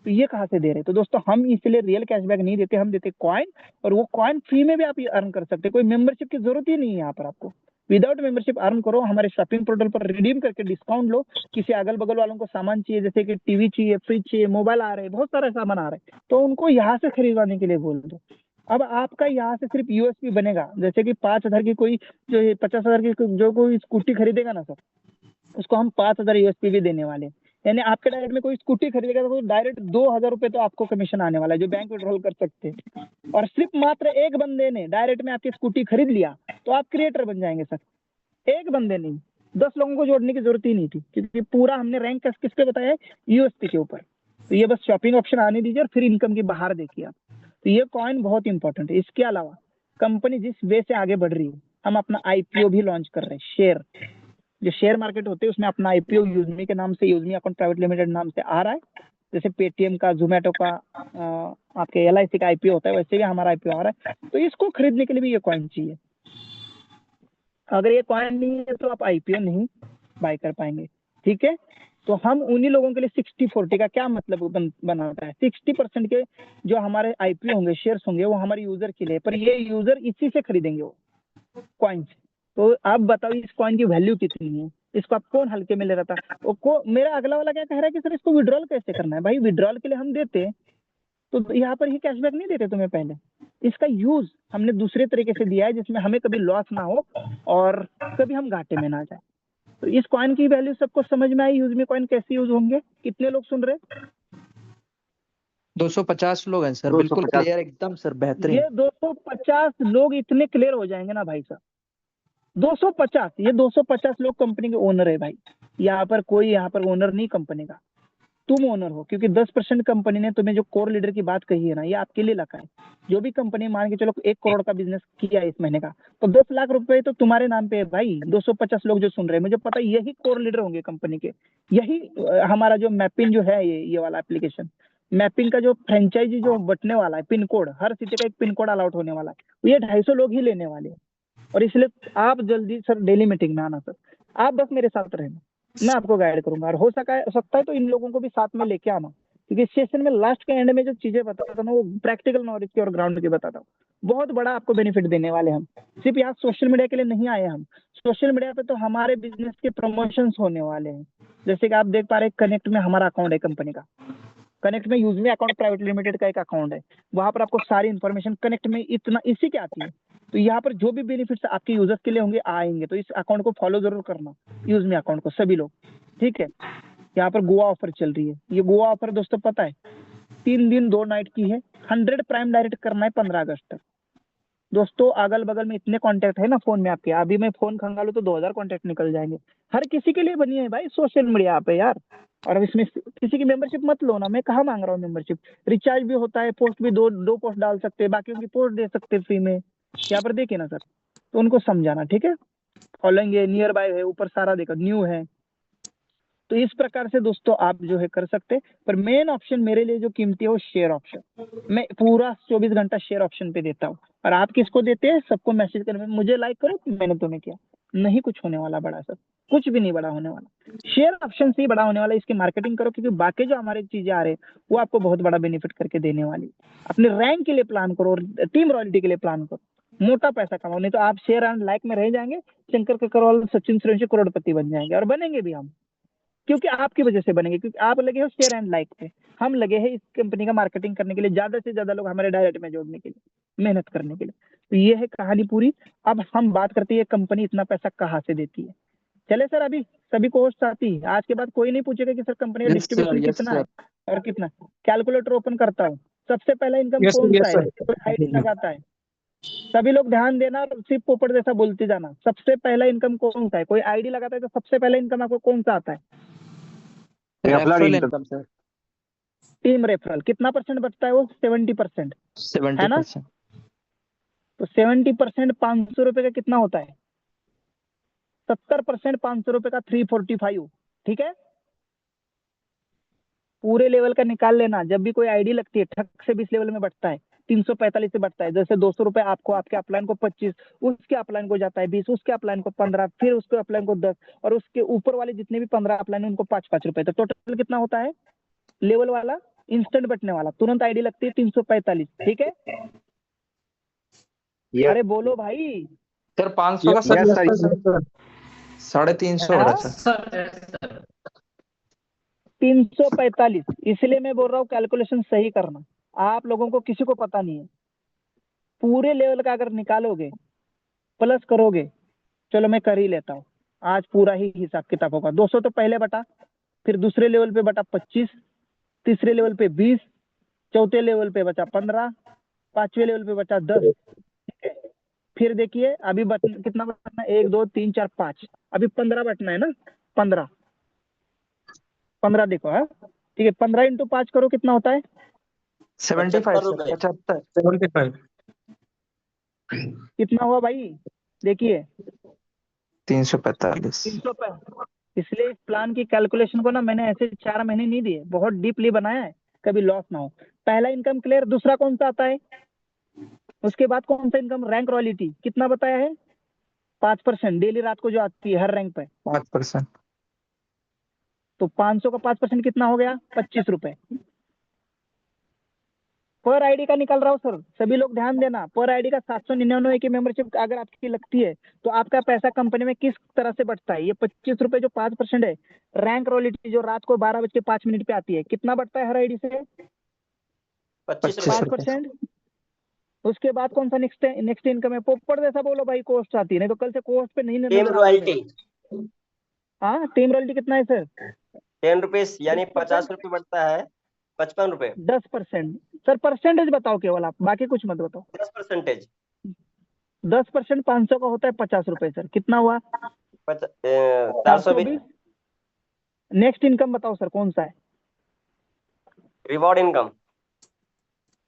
तो ये कहाँ से दे रहे? तो दोस्तों हम इसलिए रियल कैशबैक नहीं देते, हम देते कॉइन, और वो कॉइन फ्री में भी आप अर्न कर सकते हैं। कोई मेंबरशिप की जरूरत ही नहीं है यहाँ पर आपको। विदाउट मेंबरशिप अर्न करो, हमारे शॉपिंग पोर्टल पर रिडीम करके डिस्काउंट लो। किसी अगल बगल वालों को सामान चाहिए, जैसे कि टीवी चाहिए, फ्रिज चाहिए, मोबाइल आ रहे हैं, बहुत सारे सामान आ रहे हैं, तो उनको यहाँ से खरीदवाने के लिए बोल दो। अब आपका यहाँ से सिर्फ यूएसपी बनेगा, जैसे कि 5,000 की कोई, जो 50,000 की जो कोई स्कूटी खरीदेगा ना सर, उसको हम 5,000 यूएसपी भी देने वाले हैं। यानी आपके डायरेक्ट में कोई स्कूटी खरीदेगा तो डायरेक्ट 2,000 रुपए तो आपको कमीशन आने वाला है, जो बैंक विड्रॉल कर सकते हैं। और सिर्फ मात्र एक बंदे ने डायरेक्ट में आपकी स्कूटी खरीद लिया तो आप क्रिएटर बन जाएंगे सर। एक बंदे नहीं, 10 लोगों को जोड़ने की जरूरत ही नहीं थी, क्योंकि पूरा हमने रैंक किस पे बताया है? यूएसपी के ऊपर। तो ये बस शॉपिंग ऑप्शन आने दीजिए और फिर इनकम की बाहर देखिए आप। तो ये कॉइन बहुत इंपॉर्टेंट है। इसके अलावा कंपनी जिस वे से आगे बढ़ रही है, हम अपना आईपीओ भी लॉन्च कर रहे हैं। शेयर, जो शेयर मार्केट होते हैं उसमें अपना आईपीओ यूजमी के नाम से, यूजमी अकाउंट प्राइवेट लिमिटेड नाम से आ रहा है। जैसे पेटीएम का, जोमेटो का, आपके एलआईसी का आईपीओ होता है, वैसे भी हमारा आईपीओ आ रहा है। तो इसको खरीदने के लिए भी ये कॉइन चाहिए। अगर ये कॉइन नहीं है तो आप आईपीओ नहीं बाय कर पाएंगे। ठीक है, तो हम उन्हीं लोगों के लिए 60-40 का क्या मतलब बनाता है? 60% के जो हमारे आईपीओ होंगे, शेयर्स होंगे, वो हमारे यूजर के लिए, पर ये यूजर इसी से खरीदेंगे वो कॉइन से। तो आप बताओ इस कॉइन की वैल्यू कितनी है? इसको आप कौन हल्के में ले रहा था? वो मेरा अगला वाला क्या कह रहा है कि सर इसको विड्रॉल कैसे करना है? भाई विड्रॉल के लिए हम देते तो यहाँ पर ही कैशबैक नहीं देते तुम्हें पहले। इसका यूज हमने दूसरे तरीके से दिया है जिसमें हमें कभी लॉस ना हो और कभी हम घाटे में ना जाए। तो इस कॉइन की वैल्यू सबको समझ में आई? यूज में कॉइन कैसे यूज होंगे? कितने लोग सुन रहे? 250 लोग हैं सर, बिल्कुल क्लियर एकदम सर, बेहतरीन। ये 250 लोग इतने क्लियर हो जाएंगे ना भाई साहब, 250, ये 250 लोग कंपनी के ओनर है भाई। यहाँ पर कोई यहाँ पर ओनर नहीं कंपनी का। तुम ओनर हो, क्योंकि 10% कंपनी ने तुम्हें जो कोर लीडर की बात कही है ना, ये आपके लिए लगा है। जो भी कंपनी मान के चलो 1 करोड़ का बिजनेस किया है इस महीने का, तो 10 लाख रुपए तो तुम्हारे नाम पे है भाई। 250 लोग जो सुन रहे हैं, मुझे पता है यही कोर लीडर होंगे कंपनी के। यही हमारा जो मैपिंग जो है, ये वाला एप्लीकेशन मैपिंग का जो फ्रेंचाइजी जो बटने वाला है, पिन कोड, हर सिटी का एक पिन कोड अलाउट होने वाला है, ये 250 लोग ही लेने वाले हैं। और इसलिए आप जल्दी सर डेली मीटिंग में आना सर, आप बस मेरे साथ रहना, मैं आपको गाइड करूंगा। और हो सकता है तो इन लोगों को भी साथ में लेके आना, क्योंकि सेशन में लास्ट के एंड में जो चीजें बताता ना, वो प्रैक्टिकल नॉलेज की और ग्राउंड की बताता हूँ। बहुत बड़ा आपको बेनिफिट देने वाले हम। सिर्फ यहाँ सोशल मीडिया के लिए नहीं आए हम, सोशल मीडिया पे तो हमारे बिजनेस के प्रमोशंस होने वाले हैं। जैसे कि आप देख पा रहे हैं, कनेक्ट में हमारा अकाउंट है कंपनी का, कनेक्ट में यूजमी अकाउंट प्राइवेट लिमिटेड का एक अकाउंट है, वहां पर आपको सारी इन्फॉर्मेशन कनेक्ट में इतना इसी के आती है। तो यहाँ पर जो भी बेनिफिट्स आपके यूजर्स के लिए होंगे आएंगे, तो इस अकाउंट को फॉलो जरूर करना, यूजमी अकाउंट को सभी लोग, ठीक है। यहाँ पर गोवा ऑफर चल रही है, ये गोवा ऑफर दोस्तों पता है 3 दिन 2 नाइट की है। 100 प्राइम डायरेक्ट करना है 15 अगस्त तक। दोस्तों अगल बगल में इतने कॉन्टैक्ट है ना फोन में आपके, अभी मैं फोन खंगालू तो 2000 कॉन्टैक्ट निकल जाएंगे। हर किसी के लिए बनी है भाई सोशल मीडिया पे यार। और अब इसमें किसी की मेंबरशिप मत लो ना, मैं कहाँ मांग रहा हूँ मेंबरशिप। रिचार्ज भी होता है, पोस्ट भी दो पोस्ट डाल सकते हैं, बाकी उनकी पोस्ट दे सकते हैं फ्री में। यहाँ पर देखिए ना सर, तो उनको समझाना, ठीक है। फॉलोइंग है, नियर बाय है, ऊपर सारा देखो न्यू है। तो इस प्रकार से दोस्तों आप जो है कर सकते हैं। पर मेन ऑप्शन मेरे लिए जो कीमती है वो शेयर ऑप्शन, मैं पूरा 24 घंटा शेयर ऑप्शन पे देता हूँ। और आप किसको देते हैं? सबको मैसेज करने में, मुझे लाइक करो मैंने तुम्हें किया। नहीं कुछ होने वाला बड़ा सर, कुछ भी नहीं बड़ा होने वाला, शेयर ऑप्शन से ही बड़ा होने वाला है। इसकी मार्केटिंग करो, क्योंकि बाकी जो हमारे चीजें आ रहे हैं वो आपको बहुत बड़ा बेनिफिट करके देने वाली। अपने रैंक के लिए प्लान करो और टीम रॉयल्टी के लिए प्लान करो, मोटा पैसा कमाओ। नहीं तो आप शेयर एंड लाइक में रह जाएंगे, शंकर ककरवाल सचिन सूर्यवंशी करोड़पति बन जाएंगे। और बनेंगे भी हम, क्योंकि आपकी वजह से बनेंगे, क्योंकि आप लगे हो शेयर एंड लाइक पे, हम लगे हैं इस कंपनी का मार्केटिंग करने के लिए, ज्यादा से ज्यादा लोग हमारे डायरेक्ट में जोड़ने के लिए, मेहनत करने के लिए। तो ये है कहानी पूरी। अब हम बात करते हैं कंपनी इतना पैसा कहाँ से देती है। चले सर, अभी सभी को होश आती है, आज के बाद कोई नहीं पूछेगा कि सर कंपनी का यस सर, डिस्ट्रीब्यूशन यस कितना है सर। और कितना। कैलकुलेटर ओपन करता हूँ, सबसे पहला इनकम यस कौन सा यस है, सर। कोई आईडी लगाता है, सभी लोग ध्यान देना और सिर्फ पोपट जैसा बोलते जाना। सबसे पहला इनकम कौन सा है, कोई आईडी लगाता है तो सबसे पहला इनकम आपको कौन सा आता है? Referral income sir, team referral. कितना परसेंट बचता है वो? 70%, है ना। 70%। तो 70% 500 रुपए का कितना होता है? 70% 500 रुपए का 345, ठीक है। पूरे लेवल का निकाल लेना। जब भी कोई आईडी लगती है ठक से 20 लेवल में बढ़ता है, 345 से बढ़ता है। जैसे 200 रुपए आपको, आपके अपलाइन को 25, उसके अपलाइन को जाता है 20, उसके अपलाइन को 15, फिर उसके अपलाइन को 10, और उसके ऊपर वाले जितने भी 15 अपलाइन उनको 5-5 रुपए। तो टोटल कितना होता है? लेवल वाला इंस्टेंट बटने वाला तुरंत आईडी लगती है 345, ठीक है। यस अरे बोलो भाई। सर 500 का यस सर सर 350 हो रहा है सर। 345, इसलिए मैं बोल रहा हूँ कैलकुलेशन सही करना। आप लोगों को किसी को पता नहीं है। पूरे लेवल का अगर निकालोगे, प्लस करोगे, चलो मैं कर ही लेता हूँ, आज पूरा ही हिसाब किताब होगा। 200 तो पहले बटा, फिर दूसरे लेवल पे बटा 25, तीसरे लेवल पे 20, चौथे लेवल पे बचा 15, पांचवें लेवल पे बचा 10। फिर देखिए अभी कितना बटना है? 1 2 3 4 5, अभी 15 बटना है ना। 15 15 देखो, हाँ ठीक है। 15 इंटू 5 करो, कितना होता है? 75 सर, 75। 75। कितना हुआ भाई? देखिए 345। 300। इसलिए इस प्लान की कैलकुलेशन को ना मैंने ऐसे 4 महीने नहीं दिए, बहुत डीपली बनाया है, कभी लॉस ना हो। पहला इनकम क्लियर। दूसरा कौन सा आता है? उसके बाद कौन सा इनकम? Rank royalty. कितना बताया है? 5% डेली रात को जो आती है हर रैंक पे। 5%। तो 500 का 5% कितना हो गया? 25 रुपए पर आईडी का निकल रहा हूँ सर, सभी लोग ध्यान देना। पर आईडी का 799 की मेंबरशिप अगर आपकी लगती है तो आपका पैसा कंपनी में किस तरह से बढ़ता है? ये 25 रुपए जो 5% है, रैंक रॉयल्टी जो रात को 12:05 पे आती है, कितना बढ़ता है हर आईडी से? 25 रुपए। 5%। उसके बाद कौन सा नेक्स्ट इनकम है? पोपट जैसा बोलो भाई, कोस्ट आती है, नहीं तो कल से कोस्ट पे नहीं टीम नजर रॉयल्टी आओगे। हाँ, टीम रॉयल्टी कितना है सर? 10 रुपीज, यानी 50 रुपये बढ़ता है 55 रुपए। 10%। सर परसेंटेज बताओ केवल आप, बाकी कुछ मत बताओ। 10%। 10% 500 का होता है 50 रुपए सर, कितना हुआ? 420। 420। नेक्स्ट इनकम बताओ सर कौन सा है? Reward income.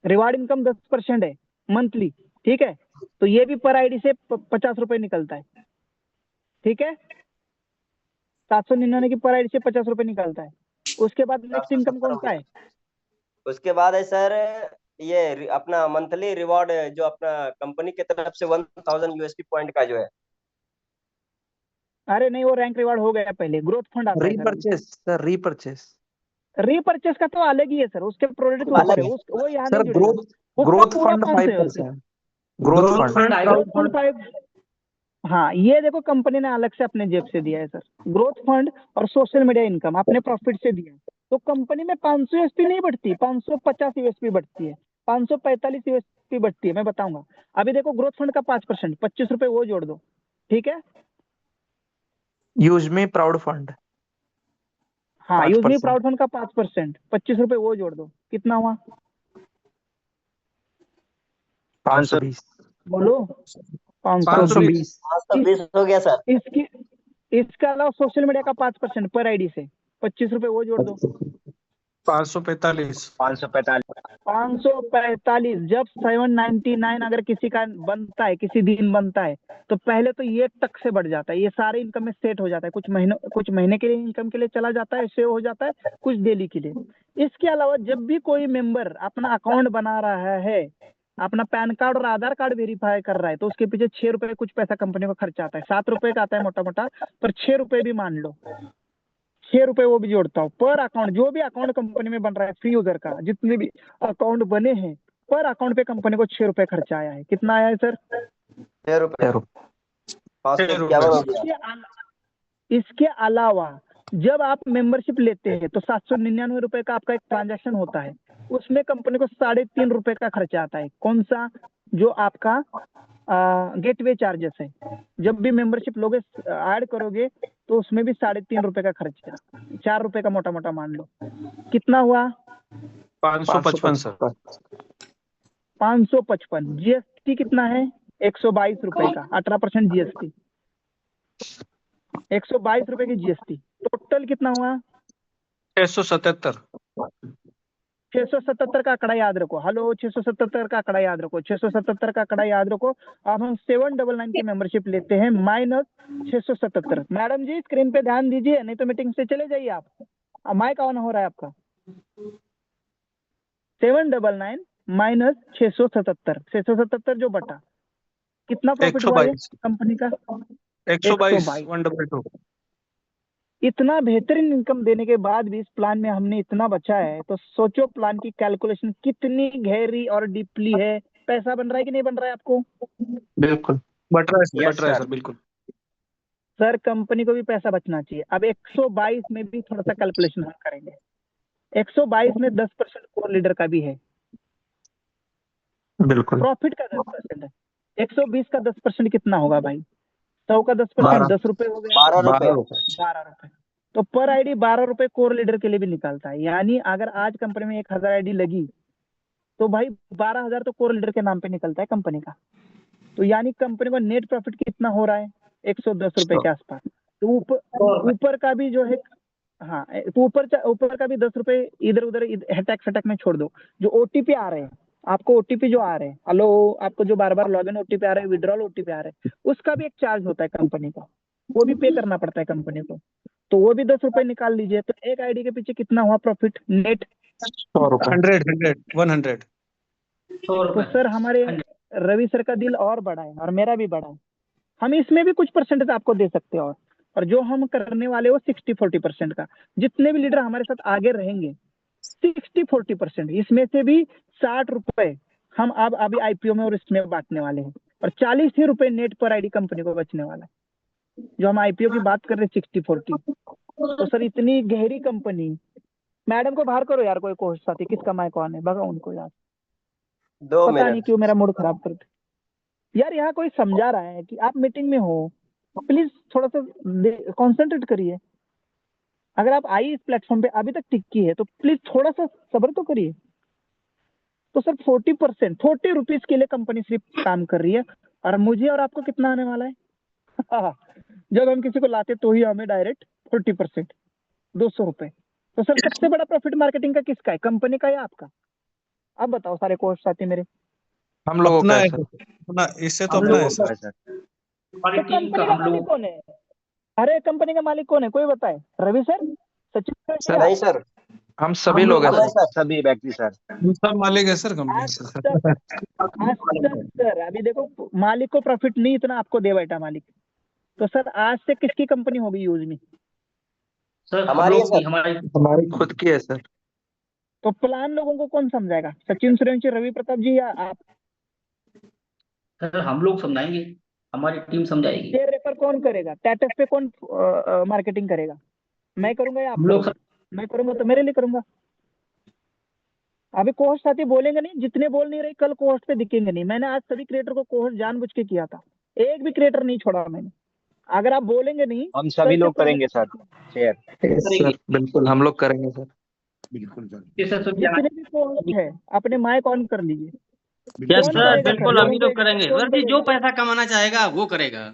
रिवार्ड इनकम 10% है मंथली, ठीक है। तो ये भी पर आईडी से 50 रुपए निकलता है, ठीक है। 799 की पर आईडी से 50 रुपए निकलता है। उसके बाद नेक्स्ट इनकम 770 कौन हो सा है? गया। उसके बाद है सर ये अपना मंथली रिवॉर्ड जो अपना कंपनी की तरफ से 1000 यूएसपी पॉइंट का जो है। अरे नहीं, वो रैंक रिवार्ड हो गया पहले, ग्रोथ फंड आता है सर। रीपरचेस सर, रीपरचेस। रीपरचेस का तो अलग ही है सर, उसके प्रोडक्ट ऊपर अलग है, वो यहाँ सर नहीं जुड़ेगा। उसका ग्रोथ पूरा फंड कौन सा है उसका? 5%। Growth fund growth fund 5। हाँ, ये देखो कंपनी ने अलग से अपने जेब से दिया है सर। ग्रोथ फंड और सोशल मीडिया इनकम अपने प्रॉफिट से दिया है। तो कंपनी में 500 यूएसपी नहीं बढ़ती, 550 यूएसपी बढ़ती है, 545 यूएसपी बढ़ती है, मैं बताऊंगा। अभी देखो ग्रोथ फंड का 5%, 25 रुपए वो जोड़ दो, ठीक है। यूज मी प्राउड फंड हाँ, यूज मी 5%। प्राउड फंड का 5%, 25 रुपए वो जोड़ दो, कितना हुआ? 520। बोलो। 520। 520। 520 हो गया सर। इसकी इसके अलावा सोशल मीडिया का 5% पर आईडी से 25 रुपए वो जोड़ दो, 545। 545। जब 799 अगर किसी का बनता है, किसी दिन बनता है, तो पहले तो ये तक से बढ़ जाता है, ये सारे इनकम में सेट हो जाता है। कुछ महीने के लिए इनकम के लिए चला जाता है, सेव हो जाता है, कुछ डेली के लिए। इसके अलावा जब भी कोई मेंबर अपना अकाउंट बना रहा है, अपना पैन कार्ड और आधार कार्ड वेरीफाई कर रहा है, तो उसके पीछे 6 रुपए कुछ पैसा कंपनी को खर्चा आता है। 7 रुपए का आता है मोटा मोटा, पर 6 रुपए भी मान लो, 6 रुपए वो भी जोड़ता हूँ पर अकाउंट। जो भी अकाउंट कंपनी में बन रहा है फ्री यूजर का, जितने भी अकाउंट बने हैं, पर अकाउंट पे कंपनी को 6 रुपए खर्चा आया है। कितना आया है सर? 6 रुपए। 551 हो गया। इसके अलावा जब आप मेंबरशिप लेते हैं तो 799 रुपए का आपका एक ट्रांजैक्शन होता है, उसमें कंपनी को 3.5 रुपए का खर्चा आता है। कौन सा? जो आपका गेटवे चार्जेस है। जब भी मेंबरशिप लोगे, ऐड करोगे, तो उसमें भी 3.5 रुपए का खर्चा, 4 रुपए का मोटा मोटा मान लो। कितना हुआ? 555 सर। 555। जीएसटी कितना है? 122 रुपए का, 18% जीएसटी, 122 रुपए की जीएसटी। टोटल कितना हुआ? 677। 677 का आंकड़ा याद रखो। हेलो, 677 का आंकड़ा याद रखो, 677 का आंकड़ा याद रखो। अब हम 799 की मेंबरशिप लेते हैं माइनस 677। मैडम जी स्क्रीन पे ध्यान दीजिए, नहीं तो मीटिंग से चले जाइए आप। माइक ऑन हो रहा है आपका। 799 माइनस 677, 677 जो बटा, कितना प्रॉफिट हुआ ये कंपनी का? 122 122। इतना बेहतरीन इनकम देने के बाद भी इस प्लान में हमने इतना बचा है, तो सोचो प्लान की कैलकुलेशन कितनी गहरी और डीपली है। पैसा बन रहा है कि नहीं बन रहा है आपको? बिल्कुल बट रहा है सर, बिल्कुल। सर कंपनी को भी पैसा बचना चाहिए। अब 122 में भी थोड़ा सा कैलकुलेशन हम करेंगे। 122 में 10% कोर लीडर का भी है, बिल्कुल। प्रॉफिट का 10% है। 120 का 10% कितना होगा भाई? 100 का 10% 10 रुपए हो गया, 12 रुपए। 12 रुपए। तो पर आईडी 12 रुपए कोर लीडर के लिए भी निकालता है। यानी अगर आज कंपनी में 1000 आईडी लगी, तो भाई 12,000 तो कोर लीडर के नाम पे निकलता है कंपनी का। तो यानी कंपनी को नेट प्रॉफिट कितना हो रहा है? 110 रुपए के आसपास। तो ऊपर का भी जो है, हाँ, तो ऊपर का भी 10 रुपए इधर उधर हटक फटक में छोड़ दो। जो ओटीपी आ रहे हैं आपको, ओटीपी जो आ रहे हैं, हेलो, आपको जो बार बार लॉगिन ओटीपी आ रहे हैं, विड्रॉल ओटीपी आ रहे हैं, उसका भी एक चार्ज होता है कंपनी का, वो भी पे करना पड़ता है कंपनी को। तो वो भी 10 रुपए निकाल लीजिए। तो एक आईडी के पीछे कितना हुआ प्रॉफिट नेट? 100 तो सर हमारे रवि सर का दिल और बड़ा है और मेरा भी बड़ा है। हम इसमें भी कुछ परसेंटेज आपको दे सकते हैं। और जो हम करने वाले वो 60-40% का। जितने भी लीडर हमारे साथ आगे रहेंगे 60-40%, इसमें से भी 60 रुपए हम अब अभी आईपीओ में और इसमें बांटने वाले हैं, और 40 ही रुपए नेट पर आईडी कंपनी को बचने वाला है। जो हम आईपीओ की बात कर रहे हैं 60-40। तो सर इतनी गहरी कंपनी। मैडम को बाहर करो यार, कोई कोच साथी, किसका माइक ऑन है, भगा उनको यार। 2 पता नहीं मिनट। क्यों मेरा मूड खराब करते यार। यहाँ कोई समझा रहा है कि आप मीटिंग में हो, प्लीज थोड़ा सा कॉन्सेंट्रेट करिए। अगर आप आई इस प्लेटफॉर्म पे अभी तक टिकी है, तो प्लीज थोड़ा सा सब्र तो करिए। तो सर 40%, 40 रुपीज के लिए कंपनी सिर्फ काम कर रही है, और मुझे और आपको कितना आने वाला है? जब हम किसी को लाते तो ही हमें डायरेक्ट 40%, 200 रुपए। तो सर सबसे बड़ा प्रॉफिट मार्केटिंग का किसका है, कंपनी का या आपका? आप बताओ सारे कोर्स साथी मेरे। हम लोगों अपना का है है सर। अपना, इससे तो हम अपना है लोगों सर। का है सर। हमारी तो टीम का कंपनी का हम मालिक लोग कौन है? अरे कंपनी का मालिक कौन है, कोई बताए? Ravi sir, Sachin sir sir, या नहीं आप? सर, हम सभी लोग हैं हम है सर। सर, सभी व्यक्ति सर। हम सब मालिक है सर कंपनी आज से सर। तक आज तक सर अभी देखो, मालिक को प्रॉफिट नहीं इतना आपको दे बैठा मालिक। तो सर आज से किसकी कंपनी होगी यूज में? सर हम हमारी है लोग की सर। हमारी हमारी खुद की है सर। तो प्लान लोगों को कौन समझाएगा, सचिन सूर्यवंशी, रवि प्रताप जी या आप? सर हम लोग समझाएंगे, हमारी टीम समझाएगी। शेयर रेफर कौन करेगा, स्टेटस पे कौन मार्केटिंग करेगा? मैं करूंगा या आप हम लोग करोगे? मैं करूंगा तो मेरे लिए करूंगा। अभी कोर्स साथी बोलेंगे नहीं, जितने बोल नहीं रहे कल कोर्स पे दिखेंगे नहीं। मैंने आज सभी क्रिएटर को कोर्स जानबूझ के किया था, एक भी क्रिएटर नहीं छोड़ा मैंने। अगर आप बोलेंगे नहीं, हम कल सभी से लोग करेंगे सर शेयर। करेंगे। सर बिल्कुल हम लोग करेंगे सर। बिल्कुल सर, ये सर सब जितने भी कोर्स है अपने माइक ऑन कर लीजिए। यस कौन बिल्कुल सर, करेगा सर बिल्कुल हम लोगों ही को लोग एजुकेट करेंगे कौन सर जी। जो करेगा? पैसा कमाना चाहेगा वो करेगा,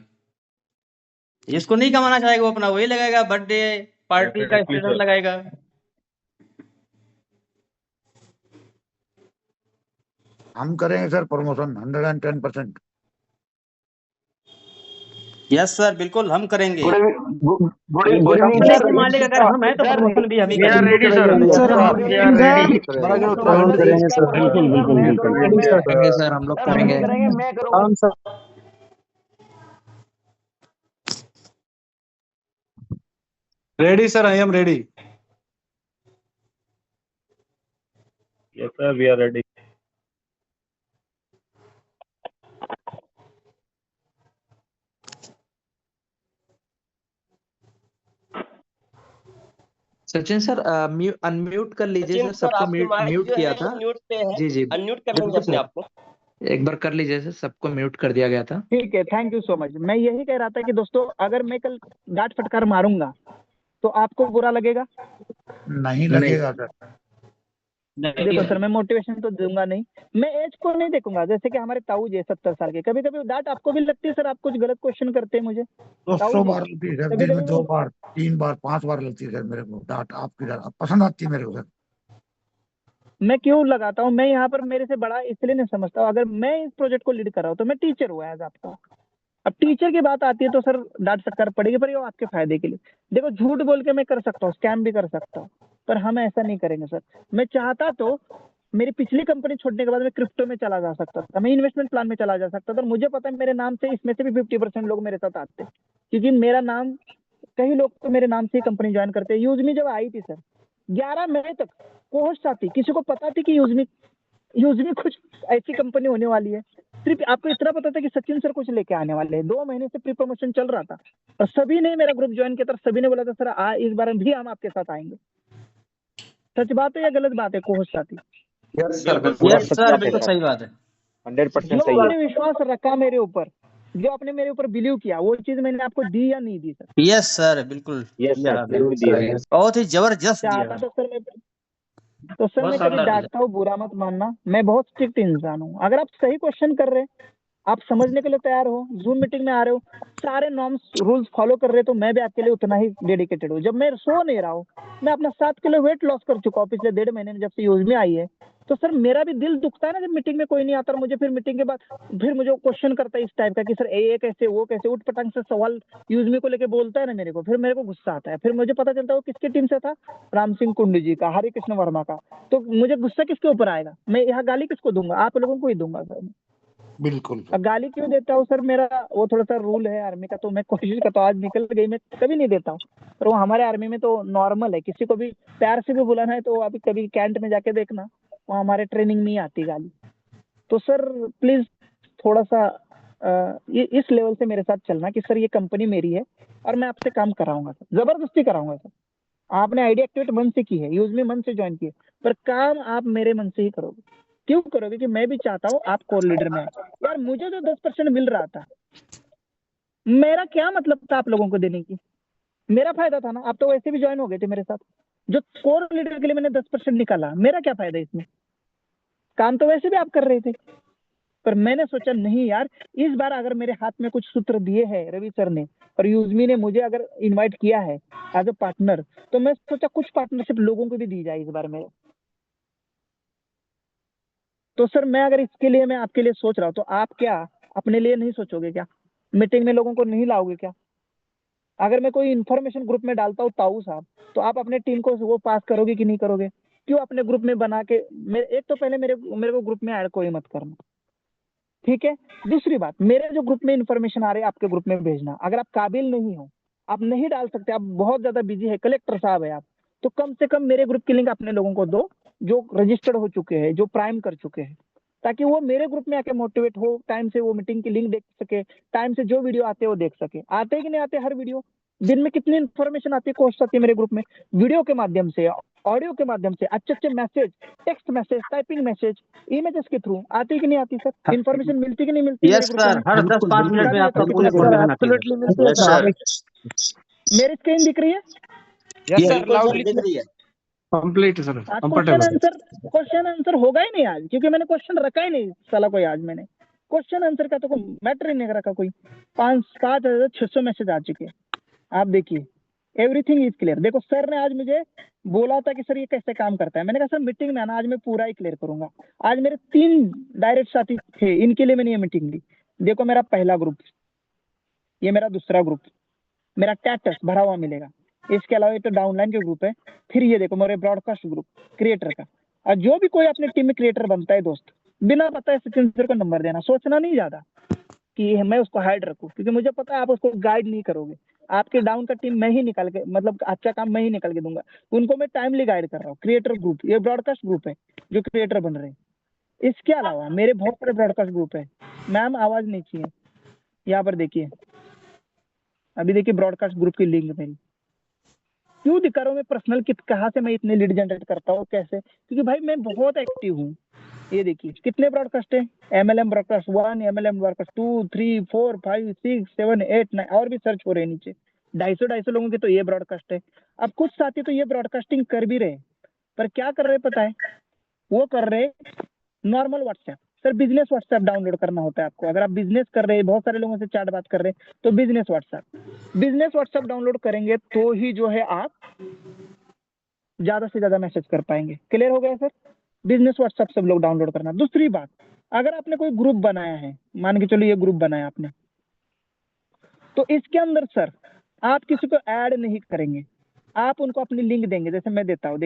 जिसको नहीं कमाना चाहेगा वो अपना वही लगाएगा, बर्थडे पार्टी का Exactly, स्टेटस sir. लगाएगा। हम करेंगे सर प्रमोशन 110%। यस सर, बिल्कुल हम करेंगे। Good evening company sir. के मालिक अगर हम हैं तो प्रमोशन भी हम ही We are करेंगे। ready, sir. Sir We are ready. हम करेंगे सर, बिल्कुल बिल्कुल बिल्कुल। करेंगे सर, हम लोग करेंगे। हम sir ready sir, I am ready. Yes sir, we are ready. Sachin sir unmute कर लीजिए सचिन सर, सर, सबको आपकी माइक म्यूट जो किया है था। म्यूट पे है, जी जी अनम्यूट कर लेंगे बिल्कुल अपने सर, आप को। एक बार कर लीजिए सर, सबको म्यूट कर दिया गया था। ठीक है, थैंक यू सो मच। मैं यही कह रहा था कि दोस्तों अगर मैं कल डांट फटकार मारूंगा तो आपको बुरा लगेगा? नहीं लगेगा सर। देखो सर, मैं मोटिवेशन तो दूंगा नहीं, मैं एज को नहीं देखूंगा। जैसे कि हमारे ताऊ जी है 70 साल के, कभी कभी डांट आपको भी लगती है सर, आप कुछ गलत क्वेश्चन करते हैं मुझे। ताऊ 200 जी, बार लगती है सर, कभी दिन में कभी 2 बार 3 बार 5 बार लगती है सर मेरे को डांट। आपकी डांट पसंद आती है मेरे को सर। मैं क्यों लगाता हूँ, मैं यहाँ पर मेरे से बड़ा इसलिए नहीं समझता हूँ। अगर मैं इस प्रोजेक्ट को लीड कर रहा हूँ तो मैं टीचर हुआ एज आपका। अब टीचर की बात आती है तो सर डांट फटकार पड़ेगी, पर ये आपके फायदे के लिए। देखो झूठ बोल के मैं कर सकता हूँ, स्कैम भी कर सकता हूँ, पर हम ऐसा नहीं करेंगे सर। मैं चाहता तो मेरी पिछली कंपनी छोड़ने के बाद मैं क्रिप्टो में चला जा सकता था, मैं इन्वेस्टमेंट प्लान में चला जा सकता था। और मुझे पता है मेरे नाम से इसमें से भी 50% लोग मेरे साथ आते, क्योंकि मेरा नाम, कई लोग तो मेरे नाम से ही कंपनी ज्वाइन करते हैं। यूजमी जब आई थी सर 11 मई तक कोर्स आती, किसी को पता थी कि यूजमी कुछ ऐसी कंपनी होने वाली है? सिर्फ आपको इतना पता था कि सचिन सर कुछ लेके आने वाले हैं। 2 महीने से प्री प्रमोशन चल रहा था और सभी ने मेरा ग्रुप ज्वाइन किया था, सभी ने बोला था सर इस बार भी हम आपके साथ आएंगे। सच बात है या गलत बात है कोर्स साथी? यस सर, पूरा यस सच सर, बात है बिल्कुल सर, सही बात है। 100% जो सही है। आपने विश्वास रखा मेरे ऊपर, जो आपने मेरे ऊपर बिलीव किया, वो चीज मैंने आपको दी या नहीं दी सर? यस सर, बिल्कुल यस दिया सर, आपने। जरूर दिया है। बहुत ही जबरदस्त दिया चाहता है। तो सर बहुत मैं कभी शानदार डांटता हूँ, बुरा मत मानना, मैं बहुत स्ट्रिक्ट इंसान हूँ। अगर आप सही क्वेश्चन कर रहे हैं, आप समझने के लिए तैयार हो, जूम मीटिंग में आ रहे हो, सारे नॉर्म्स रूल्स फॉलो कर रहे हो, तो मैं भी आपके लिए उतना ही डेडिकेटेड हूँ। जब मैं सो नहीं रहा हूँ, मैं अपना 7 किलो वेट लॉस कर चुका हूँ पिछले 1.5 महीने में जब से यूज में आई है। तो सर मेरा भी दिल दुखता है ना जब मीटिंग में कोई नहीं आता और मुझे फिर मीटिंग के बाद फिर मुझे क्वेश्चन करता है इस टाइप का कि सर ये कैसे वो कैसे, उठ पटांग से सवाल यूज में को लेके बोलता है ना मेरे को, फिर मेरे को गुस्सा आता है। फिर मुझे पता चलता है वो किसकी टीम से था, राम सिंह कुंडू जी का, हरि कृष्ण वर्मा का। तो मुझे गुस्सा किसके ऊपर आएगा? मैं यहाँ गाली किसको दूंगा? आप लोगों को ही दूंगा सर। बिल्कुल अब गाली क्यों देता हूँ सर? मेरा वो थोड़ा सा रूल है आर्मी का, तो मैं कोशिश करता हूँ, आज निकल गई, मैं कभी नहीं देता हूँ। पर वो हमारे आर्मी में तो नॉर्मल है, किसी को भी प्यार से भी बुलाना है तो अभी कभी कैंट में जाके देखना, वो हमारे ट्रेनिंग में ही आती गाली। तो सर प्लीज थोड़ा सा ये इस लेवल से मेरे साथ चलना कि सर ये कंपनी मेरी है और मैं आपसे काम कराऊंगा सर, जबरदस्ती कराऊंगा सर। आपने आईडी एक्टिवेट मन से की है, यूज में मन से ज्वाइन किए, पर काम आप मेरे मन से ही करोगे। क्यों करोगे? कि मैं भी चाहता हूँ आप कोर लीडर में आए। यार मुझे जो 10% मिल रहा था, मेरा क्या मतलब था आप लोगों को देने की? मेरा फायदा था ना, आप तो वैसे भी ज्वाइन हो गए थे मेरे साथ। जो कोर लीडर के लिए मैंने 10% निकाला, मेरा क्या फायदा इसमें? काम तो वैसे भी आप कर रहे थे, पर मैंने सोचा नहीं यार, इस बार अगर मेरे हाथ में कुछ सूत्र दिए हैं रवि सर ने और यूजमी ने मुझे अगर इनवाइट किया है एज अ पार्टनर, तो मैं सोचा कुछ पार्टनरशिप लोगों को भी दी जाए इस बार मेरे। तो सर मैं अगर इसके लिए मैं आपके लिए सोच रहा हूँ, तो आप क्या अपने लिए नहीं सोचोगे क्या? मीटिंग में लोगों को नहीं लाओगे क्या? अगर मैं कोई इन्फॉर्मेशन ग्रुप में डालता हूँ ताऊ साहब, तो आप अपने टीम को वो पास करोगे कि नहीं करोगे? क्यों अपने ग्रुप में बना के एक तो पहले मेरे को ग्रुप में ऐड कोई मत करना, ठीक है? दूसरी बात, मेरे जो ग्रुप में इन्फॉर्मेशन आ रही है आपके ग्रुप में भेजना। अगर आप काबिल नहीं हो, आप नहीं डाल सकते, आप बहुत ज्यादा बिजी है, कलेक्टर साहब है आप, तो कम से कम मेरे ग्रुप की लिंक अपने लोगों को दो जो रजिस्टर्ड हो चुके हैं, जो प्राइम कर चुके हैं, ताकि वो मेरे ग्रुप में आके मोटिवेट हो, टाइम से वो मीटिंग की लिंक देख सके, टाइम से जो वीडियो आते हैं वो देख सके। आते हैं कि नहीं आते? हर वीडियो दिन में कितनी इन्फॉर्मेशन आती है, कोर्स आती है मेरे ग्रुप में, वीडियो के माध्यम से, ऑडियो के माध्यम से, अच्छे अच्छे message, text message, typing message, images के थ्रू आती है कि नहीं आती सर? इन्फॉर्मेशन मिलती कि नहीं मिलती मेरे यस ग्रुप सर, में? हर 10-5 मिनट में आपका पूरे सर नोटिफिकेशन आती है। एब्सोल्युटली मिलती है यस सर। सर, मेरी स्क्रीन दिख रही है? यस सर, बिल्कुल सर लाउडली दिख रही है। कंप्लीट सर, आज कंफर्टेबल। क्वेश्चन आंसर होगा ही नहीं आज, क्योंकि मैंने क्वेश्चन रखा ही नहीं साला कोई। आज मैंने क्वेश्चन आंसर का तो कोई मैटर ही नहीं रखा कोई। 5,600 मैसेज आ चुके हैं, आप देखिए, एवरीथिंग इज क्लियर। देखो सर ने आज मुझे बोला था कि सर ये कैसे काम करता है, मैंने कहा सर मीटिंग में आना, आज मैं पूरा ही क्लियर करूंगा। आज मेरे 3 डायरेक्ट साथी थे, इनके लिए मैंने ये मीटिंग ली। देखो मेरा पहला ग्रुप, ये मेरा दूसरा ग्रुप, मेरा टैटस भरा हुआ मिलेगा, इसके अलावा ये तो डाउनलाइन के ग्रुप है। फिर ये देखो मेरे ब्रॉडकास्ट ग्रुप क्रिएटर का। और जो भी कोई अपने टीम में क्रिएटर बनता है दोस्त, बिना बताए सचिन सर को नंबर देना, सोचना नहीं ज्यादा कि मैं उसको हाइड रखूं, क्योंकि मुझे पता है आप उसको गाइड नहीं करोगे। आपके डाउन का टीम मैं ही निकाल के, मतलब अच्छा काम मैं ही निकाल के दूंगा, उनको मैं टाइमली गाइड कर रहा हूँ। क्रिएटर ग्रुप, ये ब्रॉडकास्ट ग्रुप है जो क्रिएटर बन रहे हैं। इसके अलावा मेरे बहुत सारे ब्रॉडकास्ट ग्रुप है। मैम आवाज नहीं चाहिए, यहाँ पर देखिए, अभी देखिए ब्रॉडकास्ट ग्रुप की लिंक मेरी। क्यों दिखा रहा हूँ मैं पर्सनल किट, कहाँ से मैं इतने लीड जनरेट करता हूँ, कैसे? क्योंकि भाई मैं बहुत एक्टिव हूँ। ये देखिए कितने ब्रॉडकास्ट है, MLM ब्रॉडकास्ट 1, MLM ब्रॉडकास्ट 2, 3, 4, 5, 6, 7, 8, 9 और भी सर्च हो रहे हैं नीचे। 250 लोगों के तो ये ब्रॉडकास्ट है। अब कुछ साथी तो ये ब्रॉडकास्टिंग कर भी रहे, पर क्या कर रहे पता है? वो कर रहे normal WhatsApp. Sir business WhatsApp download करना होता है आपको। अगर आप बिजनेस कर रहे हैं, बहुत सारे लोगों से चैट बात कर रहे हैं, तो बिजनेस व्हाट्सएप डाउनलोड करेंगे तो ही जो है आप ज्यादा से ज्यादा मैसेज कर पाएंगे। क्लियर हो गया सर? बिजनेस व्हाट्सएप सब लोग डाउनलोड करना। दूसरी बात, अगर आपने कोई ग्रुप बनाया है, मान के चलो ये ग्रुप बनाया आपने, तो इसके अंदर सर आप किसी को ऐड नहीं करेंगे, आप उनको अपनी लिंक देंगे। जैसे मैं देता हूँ,